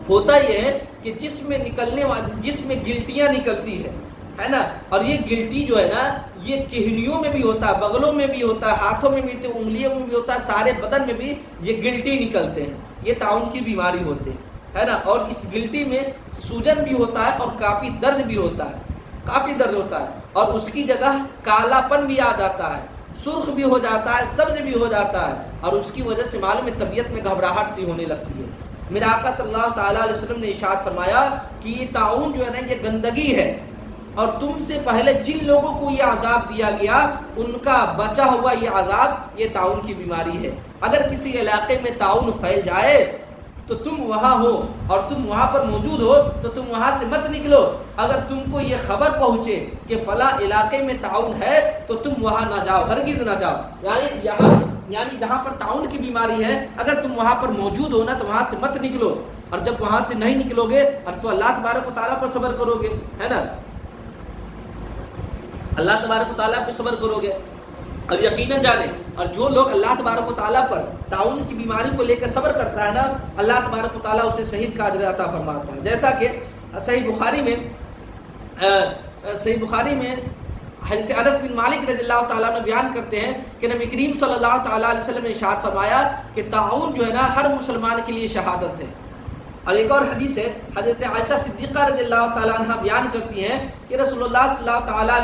ہوتا یہ ہے کہ جس میں گلٹیاں نکلتی ہے نا، اور یہ گلٹی جو ہے نا یہ کہنیوں میں بھی ہوتا ہے، بغلوں میں بھی ہوتا ہے، ہاتھوں میں بھی ہوتا ہے، انگلیوں میں بھی ہوتا ہے، سارے بدن میں بھی یہ گلٹی نکلتے ہیں، یہ طاعون کی بیماری ہوتے ہیں، ہے نا۔ اور اس گلٹی میں سوجن بھی ہوتا ہے اور کافی درد بھی ہوتا ہے، اور اس کی جگہ کالا پن بھی آ جاتا ہے، سرخ بھی ہو جاتا ہے، سبز بھی ہو جاتا ہے، اور اس کی وجہ سے معلوم ہے طبیعت میں گھبراہٹ سی ہونے لگتی ہے۔ میرے آقا صلی اللہ تعالیٰ علیہ وسلم نے ارشاد فرمایا کہ یہ طاعون جو ہے نا یہ گندگی ہے، اور تم سے پہلے جن لوگوں کو یہ عذاب دیا گیا ان کا بچا ہوا یہ عذاب یہ طاعون کی بیماری ہے۔ اگر کسی علاقے میں طاعون پھیل جائے تو تم وہاں ہو اور تم وہاں پر موجود ہو تو تم وہاں سے مت نکلو، اگر تم کو یہ خبر پہنچے کہ فلاں علاقے میں طاعون ہے تو تم وہاں نہ جاؤ، ہرگز نہ جاؤ، یعنی جہاں پر طاعون کی بیماری ہے اگر تم وہاں پر موجود ہو نا تو وہاں سے مت نکلو، اور جب وہاں سے نہیں نکلو گے تو اللہ تبارک و تعالیٰ پر صبر کرو گے، ہے نا، اللہ تبارک و تعالیٰ پہ صبر کرو گے۔ اور یقیناً جانیں، اور جو لوگ اللہ تبارک و تعالیٰ پر طاعون کی بیماری کو لے کر صبر کرتا ہے نا، اللہ تبارک و تعالیٰ اسے شہید کا اجر عطا فرماتا ہے، جیسا کہ صحیح بخاری میں حضرت انس بن مالک رضی اللہ تعالیٰ نے بیان کرتے ہیں کہ نبی کریم صلی اللہ تعالیٰ علیہ وسلم نے ارشاد فرمایا کہ طاعون جو ہے نا ہر مسلمان کے لیے شہادت ہے۔ اور ایک اور حدیث ہے، حضرت عائشہ صدیقہ رضی اللہ تعالیٰ عنہ بیان کرتی ہیں کہ رسول اللہ صلی اللہ تعالیٰ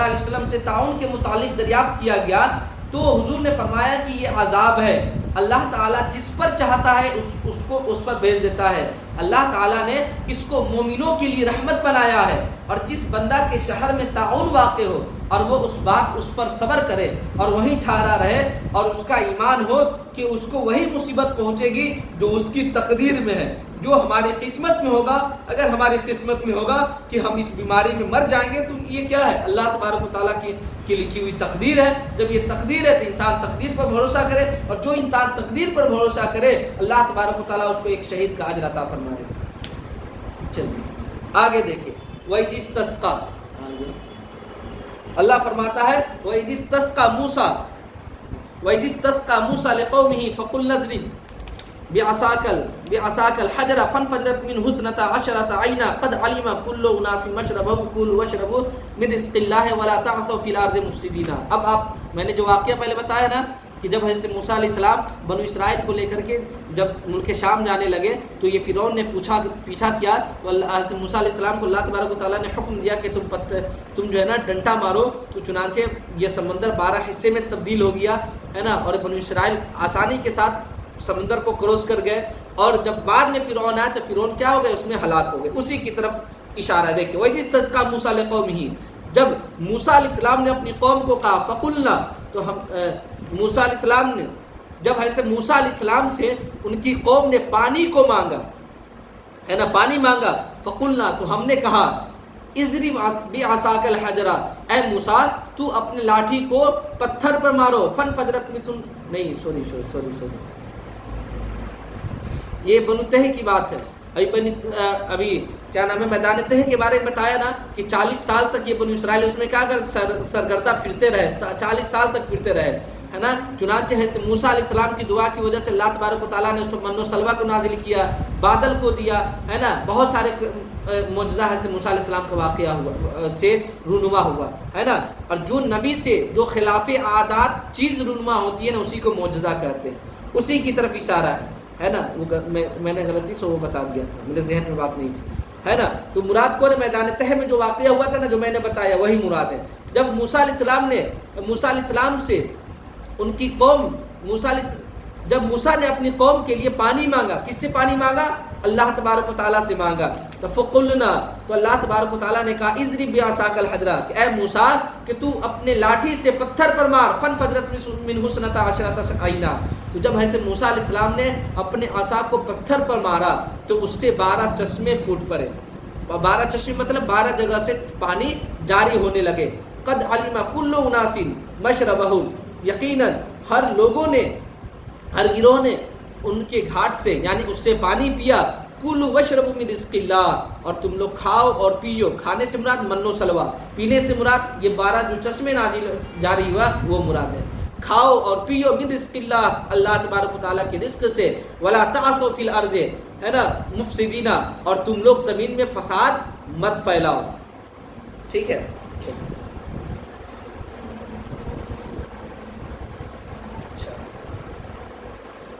علیہ وسلم سے طاعون کے متعلق دریافت کیا گیا تو حضور نے فرمایا کہ یہ عذاب ہے، اللہ تعالیٰ جس پر چاہتا ہے اس پر بھیج دیتا ہے، اللہ تعالیٰ نے اس کو مومنوں کے لیے رحمت بنایا ہے، اور جس بندہ کے شہر میں طاعون واقع ہو اور وہ اس پر صبر کرے اور وہیں ٹھہرا رہے اور اس کا ایمان ہو کہ اس کو وہی مصیبت پہنچے گی جو اس کی تقدیر میں ہے، جو ہماری قسمت میں ہوگا۔ اگر ہماری قسمت میں ہوگا کہ ہم اس بیماری میں مر جائیں گے تو یہ کیا ہے؟ اللہ تبارک و تعالیٰ کی لکھی ہوئی تقدیر ہے۔ جب یہ تقدیر ہے تو انسان تقدیر پر بھروسہ کرے، اور جو انسان تقدیر پر بھروسہ کرے اللہ تبارک و تعالیٰ اس کو ایک شہید کا اجر عطا فرمائے گا۔ چلیے آگے دیکھیں، وَإِذِ اسْتَسْقَىٰ، اللہ فرماتا ہے وَإِذِ اسْتَسْقَىٰ مُوسَىٰ لِقَوْمِهِ فَقُلْنَا اضْرِبْ بِعَصَاكَ الْحَجَرَ فَانْفَجَرَتْ مِنْهُ اثْنَتَا عَشْرَةَ عَيْنًا قَدْ عَلِمَ كُلُّ أُنَاسٍ مَشْرَبَهُمْ كُلُوا وَاشْرَبُوا مِنْ رِزْقِ اللَّهِ وَلَا تَعْثَوْا فِي الْأَرْضِ مُفْسِدِينَ۔ اب میں نے جو واقعہ پہلے بتایا نا کہ جب حضرت موسیٰ علیہ السلام بنو اسرائیل کو لے کر کے جب ملک شام جانے لگے تو یہ فرعون نے پیچھا کیا، تو حضرت موسیٰ علیہ السلام کو اللہ تبارک و تعالیٰ نے حکم دیا کہ تم جو ہے نا ڈنٹا مارو، تو چنانچہ یہ سمندر 12 حصے میں تبدیل ہو گیا ہے نا، اور بنو اسرائیل آسانی کے ساتھ سمندر کو کروس کر گئے، اور جب بعد میں فرعون آیا تو فرعون کیا ہو گئے، اس میں ہلاک ہو گئے۔ اسی کی طرف اشارہ ہے، دیکھیں وَإِذِ اسْتَسْقَىٰ مُوسَىٰ لِقَوْمِهِ، جب موسیٰ علیہ السلام نے اپنی قوم کو کہا فَقُلْنَا، تو موسیٰ علیہ السلام نے جب حضرت موسیٰ علیہ السلام سے ان کی قوم نے پانی کو مانگا ہے نا، پانی مانگا، فَقُلْنَا، تو ہم نے کہا اضرب بعصاک الحجر، اے موسیٰ تو اپنے لاٹھی کو پتھر پر مارو، فانفجرت مثل، نہیں سوری یہ بنو تہ کی بات ہے، ابھی کیا نام ہے میدان تہ کے بارے میں بتایا نا کہ 40 سال تک یہ بنو اسرائیل اس میں کیا کر سرگردہ پھرتے رہے، 40 سال تک پھرتے رہے ہے نا۔ چنانچہ حضرت موسیٰ علیہ السلام کی دعا کی وجہ سے اللہ تبارک و تعالیٰ نے اس پر من و سلوہ کو نازل کیا، بادل کو دیا ہے نا، بہت سارے معجزہ حضرت موسیٰ علیہ السلام کا واقعہ ہوا سے رونما ہوا ہے نا۔ اور جو نبی سے جو خلاف عادات چیز رونما ہوتی ہے نا، اسی کو معجزہ کہتے ہیں، اسی کی طرف اشارہ ہے نا۔ وہ میں نے غلطی سے وہ بتا دیا تھا، میرے ذہن میں بات نہیں تھی ہے نا۔ تو مراد کو میدان تہ میں جو واقعہ ہوا تھا نا، جو میں نے بتایا وہی مراد ہے۔ جب موسیٰ علیہ السلام سے ان کی قوم جب موسیٰ نے اپنی قوم کے لیے پانی مانگا، کس سے پانی مانگا؟ اللہ تبارک و تعالیٰ سے مانگا، تو فقلنا، تو اللہ تبارک و تعالیٰ نے کہا اضرب بعصاک الحجر، کہ اے موسیٰ کہ تو اپنے لاٹھی سے پتھر پر مار، فانفجرت منہ اثنتا عشرۃ عینا، تو جب حضرت موسیٰ علیہ السلام نے اپنے عصا کو پتھر پر مارا تو اس سے 12 چشمے پھوٹ پڑے، 12 چشمے مطلب 12 جگہ سے پانی جاری ہونے لگے۔ قد علم کل اناس مشربہم، یقیناً ہر گروہ نے ان کے گھاٹ سے یعنی اس سے پانی پیا۔ کلوا واشربوا من رزق اللہ، اور تم لوگ کھاؤ اور پیو، کھانے سے مراد من و سلوہ، پینے سے مراد یہ 12 جو چشمے جاری ہوا وہ مراد ہے۔ کھاؤ اور پیو من رزق اللہ، اللہ تبارک و تعالیٰ کے رزق سے، ولا تعثوا فی الارض، ہے نا، مفسدین، اور تم لوگ زمین میں فساد مت پھیلاؤ، ٹھیک ہے۔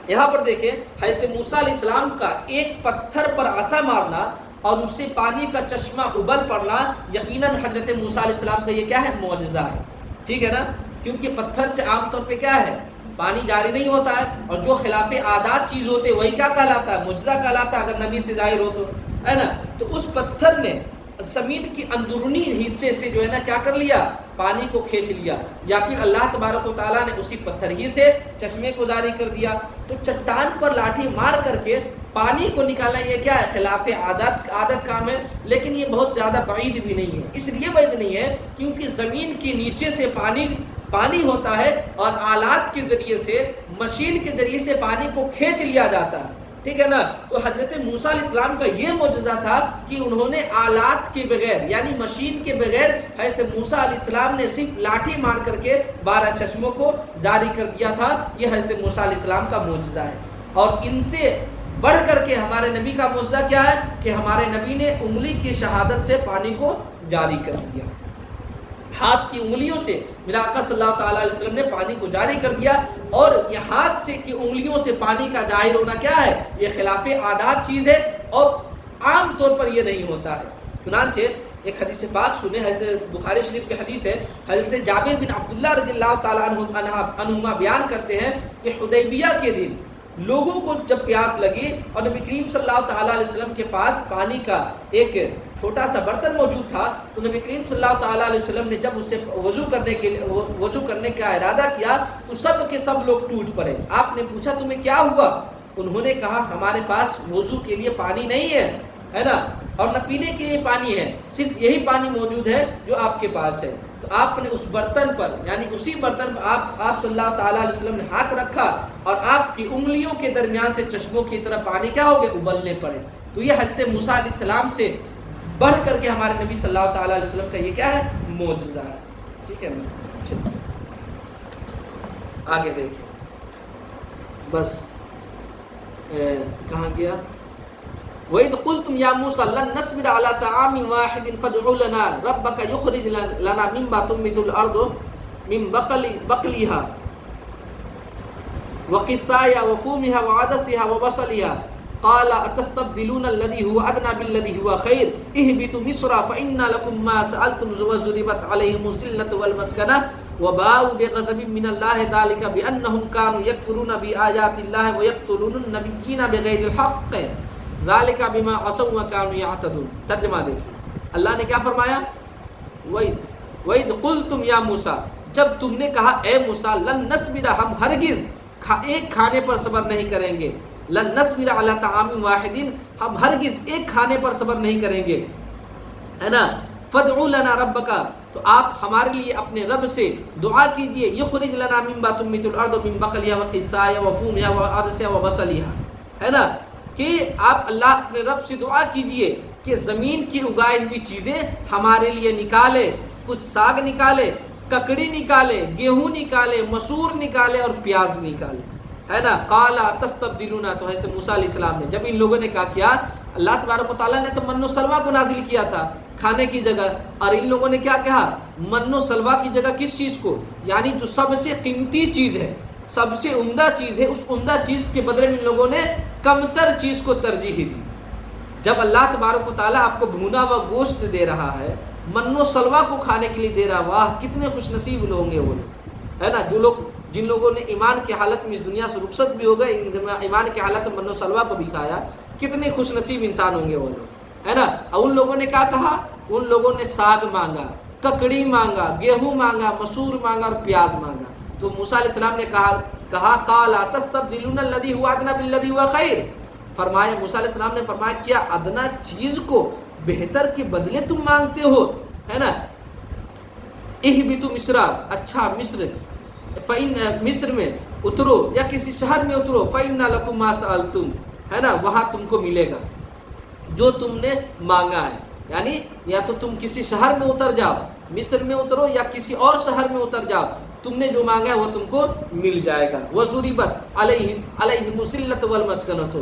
یہاں پر دیکھیں حضرت موسیٰ علیہ السلام کا ایک پتھر پر عصا مارنا اور اس سے پانی کا چشمہ ابل پڑنا، یقیناً حضرت موسیٰ علیہ السلام کا یہ کیا ہے؟ معجزہ ہے، ٹھیک ہے نا، کیونکہ پتھر سے عام طور پہ کیا ہے؟ پانی جاری نہیں ہوتا ہے، اور جو خلاف عادات چیز ہوتے وہی کیا کہلاتا ہے؟ معجزہ کہلاتا ہے، اگر نبی سے ظاہر ہو تو، ہے نا۔ تو اس پتھر نے زمین کی اندرونی حصے سے جو ہے نا کیا کر لیا؟ پانی کو کھینچ لیا، یا پھر اللہ تبارک و تعالیٰ نے اسی پتھر ہی سے چشمے کو جاری کر دیا۔ تو چٹان پر لاٹھی مار کر کے پانی کو نکالنا یہ کیا ہے؟ خلاف عادت کام ہے، لیکن یہ بہت زیادہ بعید بھی نہیں ہے۔ اس لیے بعید نہیں ہے کیونکہ زمین کے نیچے سے پانی ہوتا ہے، اور آلات کے ذریعے سے، مشین کے ذریعے سے پانی کو کھینچ لیا جاتا ہے، ٹھیک ہے نا۔ تو حضرت موسیٰ علیہ السلام کا یہ معجزہ تھا کہ انہوں نے آلات کے بغیر یعنی مشین کے بغیر حضرت موسیٰ علیہ السلام نے صرف لاٹھی مار کر کے 12 چشموں کو جاری کر دیا تھا۔ یہ حضرت موسیٰ علیہ السلام کا معجزہ ہے۔ اور ان سے بڑھ کر کے ہمارے نبی کا معجزہ کیا ہے کہ ہمارے نبی نے انگلی کی شہادت سے پانی کو جاری کر دیا، ہاتھ کی انگلیوں سے میرا آقا صلی اللہ تعالیٰ علیہ وسلم نے پانی کو جاری کر دیا۔ اور یہ ہاتھ سے کی انگلیوں سے پانی کا ظاہر ہونا کیا ہے؟ یہ خلاف عادات چیز ہے، اور عام طور پر یہ نہیں ہوتا ہے۔ چنانچہ ایک حدیث پاک سنے، حضرت بخاری شریف کی حدیث ہے، حضرت جابر بن عبداللہ رضی اللہ تعالیٰ عنہما بیان کرتے ہیں کہ حدیبیہ کے دن لوگوں کو جب پیاس لگی اور نبی کریم صلی اللہ تعالیٰ علیہ وسلم کے پاس پانی کا ایک چھوٹا سا برتن موجود تھا، تو نبی کریم صلی اللہ تعالیٰ علیہ وسلم نے جب اسے وضو کرنے کا ارادہ کیا تو سب کے سب لوگ ٹوٹ پڑے۔ آپ نے پوچھا تمہیں کیا ہوا؟ انہوں نے کہا ہمارے پاس وضو کے لیے پانی نہیں ہے نا، اور نہ پینے کے لیے پانی ہے، صرف یہی پانی موجود ہے جو آپ کے پاس ہے۔ تو آپ نے اس برتن پر یعنی اسی برتن پر آپ صلی اللہ تعالیٰ علیہ وسلم نے ہاتھ رکھا، اور آپ کی انگلیوں کے درمیان سے چشموں کی طرح پانی کیا ہو گئے؟ ابلنے پڑے۔ تو یہ حضرت موسیٰ علیہ السلام سے بڑھ کر کے ہمارے نبی صلی اللہ تعالیٰ علیہ وسلم کا یہ کیا ہے؟ معجزہ ہے، ٹھیک ہے نا۔ آگے دیکھیں، بس کہاں گیا؟ وَإِذْ قُلْتُمْ يَا مُوسَىٰ لَن نَّصْبِرَ عَلَىٰ طَعَامٍ وَاحِدٍ فَادْعُ لَنَا رَبَّكَ يُخْرِجْ لَنَا مِمَّا تُنبِتُ الْأَرْضُ مِن بَقْلِهَا وقثائها وفومها وعدسها وبصلها قال اتستبدلون الذي هو ادنى بالذي هو خير اهبطوا مصر فان لكم ما سالتم وضربت عليهم الذله والمسكنه وباءوا بغضب من الله ذلك بانهم كانوا يكفرون بآيات الله ويقتلون النبيين بغير الحق ذلك بما عصوا وكانوا يعتدون. ترجمہ دیکھیں اللہ نے کیا فرمایا، وَإِذْ قُلْتُمْ يَا مُوسَىٰ، جب تم نے کہا اے موسیٰ، لن نصبر، ہم ہرگز ایک کھانے پر صبر نہیں کریں گے، لن نصبر علی طعام واحد، ہم ہرگز ایک کھانے پر صبر نہیں کریں گے، ہے نا، فادع لنا ربک، تو آپ ہمارے لیے اپنے رب سے دعا کیجئے، یخرج لنا مما تنبت الارض من بقلها وقثائها وفومها وعدسها وبصلها، ہے نا، کہ آپ اللہ اپنے رب سے دعا کیجئے کہ زمین کی اگائی ہوئی چیزیں ہمارے لیے نکالے، کچھ ساگ نکالے، ککڑی نکالے، گیہوں نکالے، مسور نکالے اور پیاز نکالے، ہے نا. قال تستبدلون، تو حضرت موسیٰ علیہ السلام نے جب ان لوگوں نے کہا کیا، اللہ تبارک و تعالیٰ نے تو من و سلوہ کو نازل کیا تھا کھانے کی جگہ، اور ان لوگوں نے کیا کہا، من و سلوہ کی جگہ کس چیز کو، یعنی جو سب سے قیمتی چیز ہے، سب سے عمدہ چیز ہے، اس عمدہ چیز کے بدلے میں ان لوگوں نے کمتر چیز کو ترجیح دی. جب اللہ تبارک و تعالیٰ آپ کو بھونا ہوا گوشت دے رہا ہے، من و سلوہ کو کھانے کے لیے دے رہا، واہ کتنے خوش نصیب ہوں گے وہ لوگ، ہے نا، جو لوگ جن لوگوں نے ایمان کی حالت میں اس دنیا سے رخصت بھی ہو گئے، ایمان کی حالت میں من و سلوہ کو بھی کھایا، کتنے خوش نصیب انسان ہوں گے وہ لوگ، ہے نا. اور ان لوگوں نے کیا کہا، ان لوگوں نے ساگ مانگا، ککڑی مانگا، گیہوں مانگا، مسور مانگا اور پیاز مانگا. تو موسیٰ علیہ السلام نے کہا قال تستبدلون الذی هو ادنی بالذی هو خیر، فرمایا موسیٰ علیہ السلام نے فرمایا کیا ادنا چیز کو بہتر کے بدلے تم مانگتے ہو، ہے نا. اہبطوا مصر، اچھا مصر میں اترو یا کسی شہر میں اترو، فإن لکم ما سألتم، ہے نا، وہاں تم کو ملے گا جو تم نے مانگا ہے. یعنی یا تو تم کسی شہر میں اتر جاؤ، مصر میں اترو یا کسی اور شہر میں اتر جاؤ، تم نے جو مانگا ہے وہ تم کو مل جائے گا. وَضُرِبَتْ عَلَيْهِمُ الذِّلَّةُ وَالْمَسْكَنَةُ،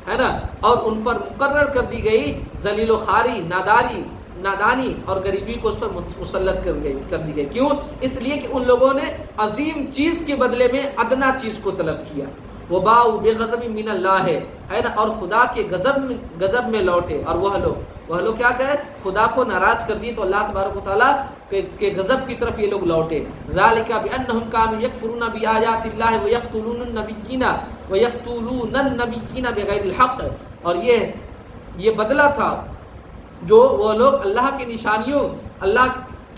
ہے نا، اور ان پر مقرر کر دی گئی ذلیل و خواری، نادانی اور غریبی کو اس پر مسلط کر دی گئی. کیوں؟ اس لیے کہ ان لوگوں نے عظیم چیز کے بدلے میں ادنا چیز کو طلب کیا. وَبَاءُوا بِغَضَبٍ مِّنَ اللَّهِ، ہے نا، اور خدا کے غضب میں لوٹے. اور وہ لوگ کیا کرے، خدا کو ناراض کر دیے، تو اللہ تبارک و تعالیٰ کے غضب کی طرف یہ لوگ لوٹے. ذَلِكَ بِأَنَّهُمْ كَانُوا يَكْفُرُونَ بِآيَاتِ اللَّهِ وَيَقْتُلُونَ النَّبِيِّينَ بِغَيْرِ الْحَقِّ، اور یہ بدلہ تھا جو وہ لوگ اللہ کی نشانیوں، اللہ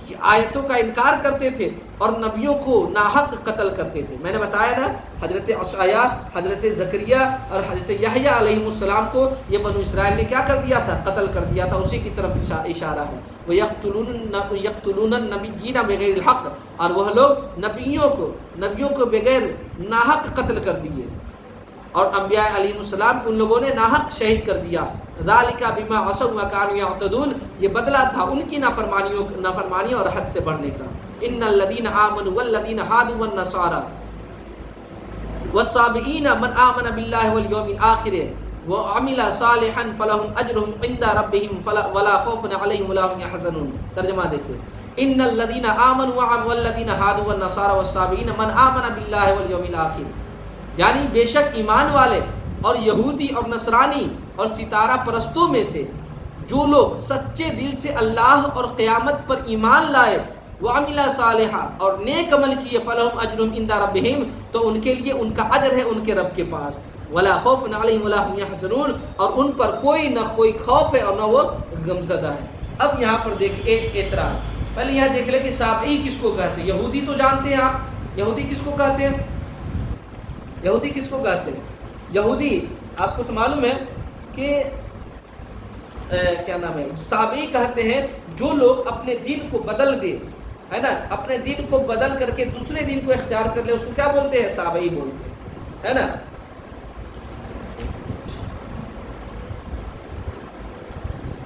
کی آیتوں کا انکار کرتے تھے اور نبیوں کو ناحق قتل کرتے تھے. میں نے بتایا نا، حضرت عشعیاء، حضرت زکریا اور حضرت یحییٰ علیہ السلام کو یہ بنو اسرائیل نے کیا کر دیا تھا، قتل کر دیا تھا. اسی کی طرف اشارہ ہے. وَيَقْتُلُونَ النَّبِيِّينَ بِغَيْرِ الْحَقِّ، اور وہ لوگ نبیوں کو بغیر ناحق قتل کر دیے، اور انبیاء علیہ السلام کو ان لوگوں نے ناحق شہید کر دیا. ذَلِكَ بِمَا عَصَوْا وَكَانُوا يَعْتَدُونَ، یہ بدلہ تھا ان کی نافرمانی اور حد سے بڑھنے کا. ان الذين آمنوا والذين هادوا والنصارى والصابئين من آمن بالله واليوم الآخر وعمل صالحا فلهم اجرهم عند ربهم ولا خوف عليهم ولا هم يحزنون. ترجمہ دیکھیں، ان الذين آمنوا والذين هادوا والنصارى والصابئين من آمن بالله واليوم الآخر، یعنی بے شک ایمان والے اور یہودی اور نصرانی اور ستارہ پرستوں میں سے جو لوگ سچے دل سے اللہ اور قیامت پر ایمان لائے، وَعَمِلَ صَالِحًا، اور نیک عمل کیے، فَلَهُمْ أَجْرٌ عِنْدَ رَبِّهِمْ، تو ان کے لیے ان کا اجر ہے ان کے رب کے پاس. وَلَا خَوْفٌ عَلَيْهِمْ وَلَا هُمْ يَحْزَنُونَ، اور ان پر نہ کوئی خوف ہے اور نہ وہ غمزدہ ہے. اب یہاں پر دیکھیں ایک اعتراض، پہلے یہاں دیکھ لیں کہ صابئی کس کو کہتے ہیں. یہودی تو جانتے ہیں آپ، یہودی کس کو کہتے ہیں، یہودی کس کو کہتے ہیں. یہودی آپ کو تو معلوم ہے کہ کیا نام ہے، صابئی کہتے ہیں جو لوگ اپنے دین کو بدل دے، ہے نا، اپنے دین کو بدل کر کے دوسرے دین کو اختیار کر لے، اس کو کیا بولتے ہیں، صابئی بولتے ہیں، ہے نا.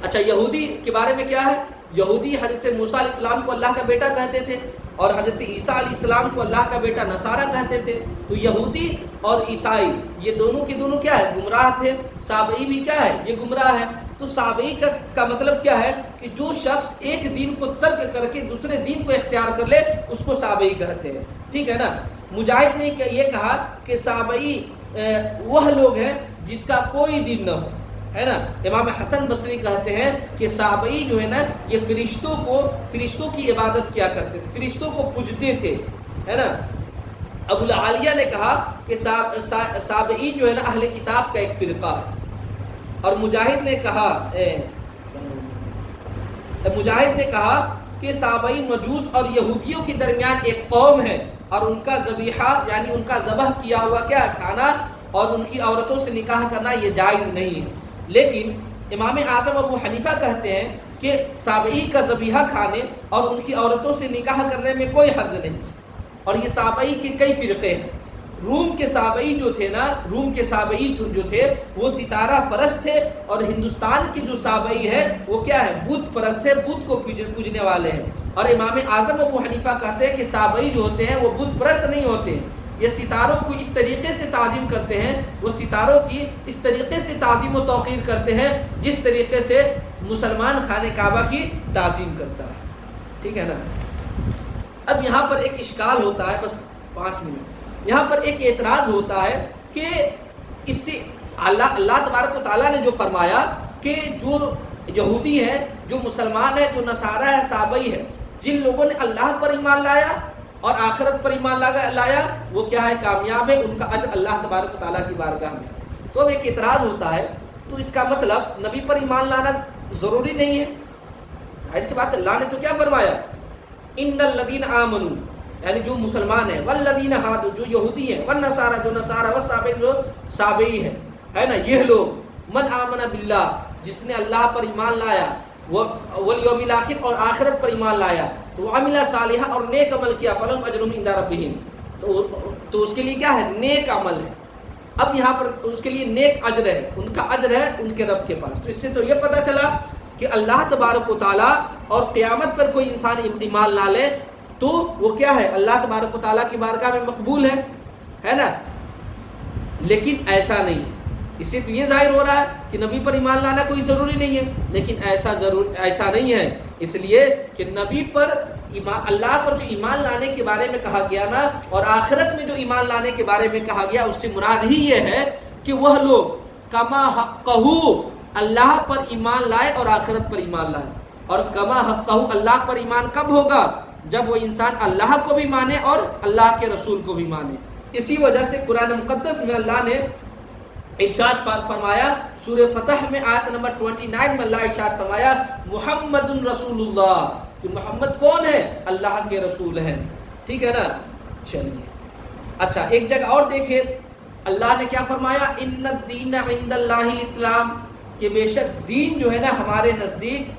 اچھا، یہودی کے بارے میں کیا ہے، یہودی حضرت موسیٰ علیہ السلام کو اللہ کا بیٹا کہتے تھے اور حضرت عیسیٰ علیہ السلام کو اللہ کا بیٹا نصارہ کہتے تھے. تو یہودی اور عیسائی یہ دونوں کے دونوں کیا ہے، گمراہ تھے. صابئی بھی کیا ہے، یہ گمراہ ہے. تو صابئی کا مطلب کیا ہے کہ جو شخص ایک دین کو ترک کر کے دوسرے دین کو اختیار کر لے، اس کو صابئی کہتے ہیں. ٹھیک ہے نا. مجاہد نے یہ کہا کہ صحابئی وہ لوگ ہیں جس کا کوئی دین نہ ہو، ہے نا۔ امام حسن بصری کہتے ہیں کہ صحابئی جو ہے نا یہ فرشتوں کی عبادت کیا کرتے تھے، فرشتوں کو پوجتے تھے، ہے نا۔ ابو العالیہ نے کہا کہ صحابئی جو ہے نا اہل کتاب کا ایک فرقہ ہے، اور مجاہد نے کہا کہ صحابئی مجوس اور یہودیوں کے درمیان ایک قوم ہے، اور ان کا ذبیحہ یعنی ان کا ذبح کیا ہوا کیا کھانا اور ان کی عورتوں سے نکاح کرنا یہ جائز نہیں ہے۔ لیکن امام اعظم ابو حنیفہ کہتے ہیں کہ صحابئی کا ذبیحہ کھانے اور ان کی عورتوں سے نکاح کرنے میں کوئی حرج نہیں، اور یہ صحابئی کے کئی فرقے ہیں۔ روم کے صحابئی جو تھے وہ ستارہ پرست تھے، اور ہندوستان کے جو صحابئی ہے وہ کیا ہے، بت پرست ہے، بت کو پوجنے والے ہیں۔ اور امام اعظم ابو حنیفہ کہتے ہیں کہ صحابئی جو ہوتے ہیں وہ بت پرست نہیں ہوتے، یہ ستاروں کو اس طریقے سے تعظیم کرتے ہیں، وہ ستاروں کی اس طریقے سے تعظیم و توقیر کرتے ہیں جس طریقے سے مسلمان خانہ کعبہ کی تعظیم کرتا ہے، ٹھیک ہے نا۔ اب یہاں پر ایک اشکال ہوتا ہے، بس 5 منٹ، یہاں پر ایک اعتراض ہوتا ہے کہ اس سے اللہ تبارک و تعالیٰ نے جو فرمایا کہ جو یہودی ہیں، جو مسلمان ہیں، جو نصارہ ہے، صحابئی ہے، جن لوگوں نے اللہ پر ایمان لایا اور آخرت پر ایمان لایا وہ کیا ہے، کامیاب ہے، ان کا اجر اللہ تبارک و تعالیٰ کی بارگاہ میں۔ تو اب ایک اعتراض ہوتا ہے، تو اس کا مطلب نبی پر ایمان لانا ضروری نہیں ہے؟ ظاہر سی بات، اللہ نے تو کیا فرمایا، ان الذین آمنوا، یعنی جو مسلمان ہیں، والذین ہادوا، جو یہودی ہیں، والنصارى، جو نصارہ، والصابئین، جو صابئی ہیں، ہے نا، یہ لوگ، من آمن باللہ، جس نے اللہ پر ایمان لایا، والیوم الاخر، اور آخرت پر ایمان لایا، تو عمل صالحا، اور نیک عمل کیا، فلہم اجر عند ربہم، تو اس کے لیے کیا ہے، نیک عمل ہے۔ اب یہاں پر اس کے لیے نیک اجر ہے، ان کا اجر ہے ان کے رب کے پاس۔ تو اس سے تو یہ پتہ چلا کہ اللہ تبارک و تعالیٰ اور قیامت پر کوئی انسان ایمان لا لے تو وہ کیا ہے، اللہ تبارک و تعالیٰ کی بارگاہ میں مقبول ہے نا۔ لیکن ایسا نہیں ہے، اس سے تو یہ ظاہر ہو رہا ہے کہ نبی پر ایمان لانا کوئی ضروری نہیں ہے، لیکن ایسا نہیں ہے، اس لیے کہ نبی پر اللہ پر جو ایمان لانے کے بارے میں کہا گیا نا، اور آخرت میں جو ایمان لانے کے بارے میں کہا گیا، اس سے مراد ہی یہ ہے کہ وہ لوگ کما حقہ، اللہ پر ایمان لائے اور آخرت پر ایمان لائے۔ اور کما حقہ، اللہ پر ایمان کب ہوگا، جب وہ انسان اللہ کو بھی مانے اور اللہ کے رسول کو بھی مانے۔ اسی وجہ سے قرآن مقدس میں اللہ نے ارشاد فرمایا، سورہ فتح میں آیت نمبر 29 میں اللہ ارشاد فرمایا، محمد رسول اللہ، کہ محمد کون ہے، اللہ کے رسول ہیں، ٹھیک ہے نا۔ چلیے اچھا، ایک جگہ اور دیکھیں اللہ نے کیا فرمایا، ان الدین عند اللہ الاسلام، کہ بے شک دین جو ہے نا ہمارے نزدیک،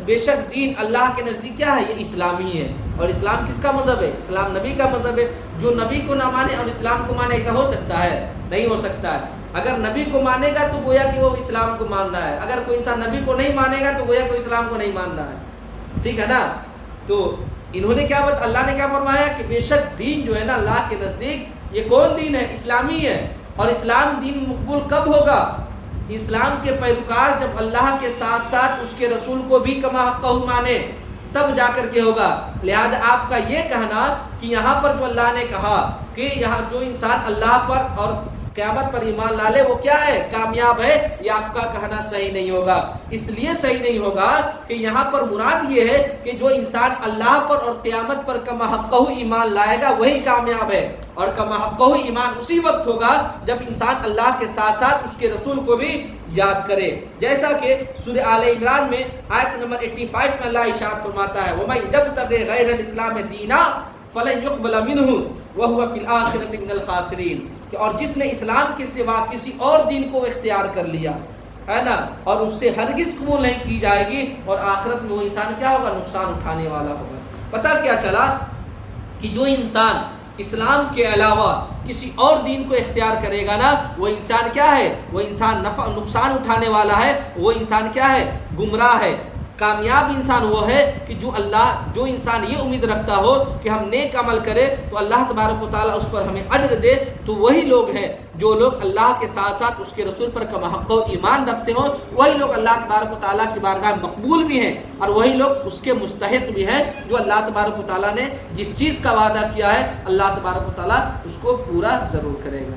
بے شک دین اللہ کے نزدیک کیا ہے، یہ اسلامی ہے۔ اور اسلام کس کا مذہب ہے، اسلام نبی کا مذہب ہے۔ جو نبی کو نہ مانے اور اسلام کو مانے، ایسا ہو سکتا ہے؟ نہیں ہو سکتا ہے۔ اگر نبی کو مانے گا تو گویا کہ وہ اسلام کو مان رہا ہے، اگر کوئی انسان نبی کو نہیں مانے گا تو گویا کوئی اسلام کو نہیں مان رہا ہے، ٹھیک ہے نا۔ تو انہوں نے کیا اللہ نے کیا فرمایا کہ بے شک دین جو ہے نا اللہ کے نزدیک یہ کون دین ہے، اسلامی ہے۔ اور اسلام دین مقبول کب ہوگا، اسلام کے پیروکار جب اللہ کے ساتھ ساتھ اس کے رسول کو بھی کما حقہ مانے، تب جا کر کے ہوگا۔ لہذا آپ کا یہ کہنا کہ یہاں پر جو اللہ نے کہا کہ یہاں جو انسان اللہ پر اور قیامت پر ایمان لا لے وہ کیا ہے، کامیاب ہے، یہ آپ کا کہنا صحیح نہیں ہوگا۔ اس لیے صحیح نہیں ہوگا کہ یہاں پر مراد یہ ہے کہ جو انسان اللہ پر اور قیامت پر کما حقہ ایمان لائے گا وہی کامیاب ہے۔ اور کما حقہ ایمان اسی وقت ہوگا جب انسان اللہ کے ساتھ ساتھ اس کے رسول کو بھی یاد کرے، جیسا کہ سورہ آل عمران میں آیت نمبر 85 میں اللہ ارشاد فرماتا ہے، وَمَن يَبْتَغِ غَيْرَ الْإِسْلَامِ دِينًا فَلَن يُقْبَلَ مِنْهُ وَهُوَ فِي الْآخِرَةِ مِنَ الْخَاسِرِينَ، کہ اور جس نے اسلام کے سوا کسی اور دین کو اختیار کر لیا ہے نا، اور اس سے ہرگز قبول نہیں کی جائے گی، اور آخرت میں وہ انسان کیا ہوگا، نقصان اٹھانے والا ہوگا۔ پتہ کیا چلا کہ جو انسان اسلام کے علاوہ کسی اور دین کو اختیار کرے گا نا، وہ انسان کیا ہے، وہ انسان نقصان اٹھانے والا ہے، وہ انسان کیا ہے، گمراہ ہے۔ کامیاب انسان وہ ہے کہ جو انسان یہ امید رکھتا ہو کہ ہم نیک عمل کرے تو اللہ تبارک و تعالیٰ اس پر ہمیں اجر دے. تو وہی لوگ ہیں جو لوگ اللہ کے ساتھ ساتھ اس کے رسول پر کم حق و ایمان رکھتے ہوں، وہی لوگ اللہ تبارک و تعالیٰ کی بارگاہ مقبول بھی ہیں، اور وہی لوگ اس کے مستحق بھی ہیں جو اللہ تبارک و تعالیٰ نے جس چیز کا وعدہ کیا ہے اللہ تبارک و تعالیٰ اس کو پورا ضرور کرے گا.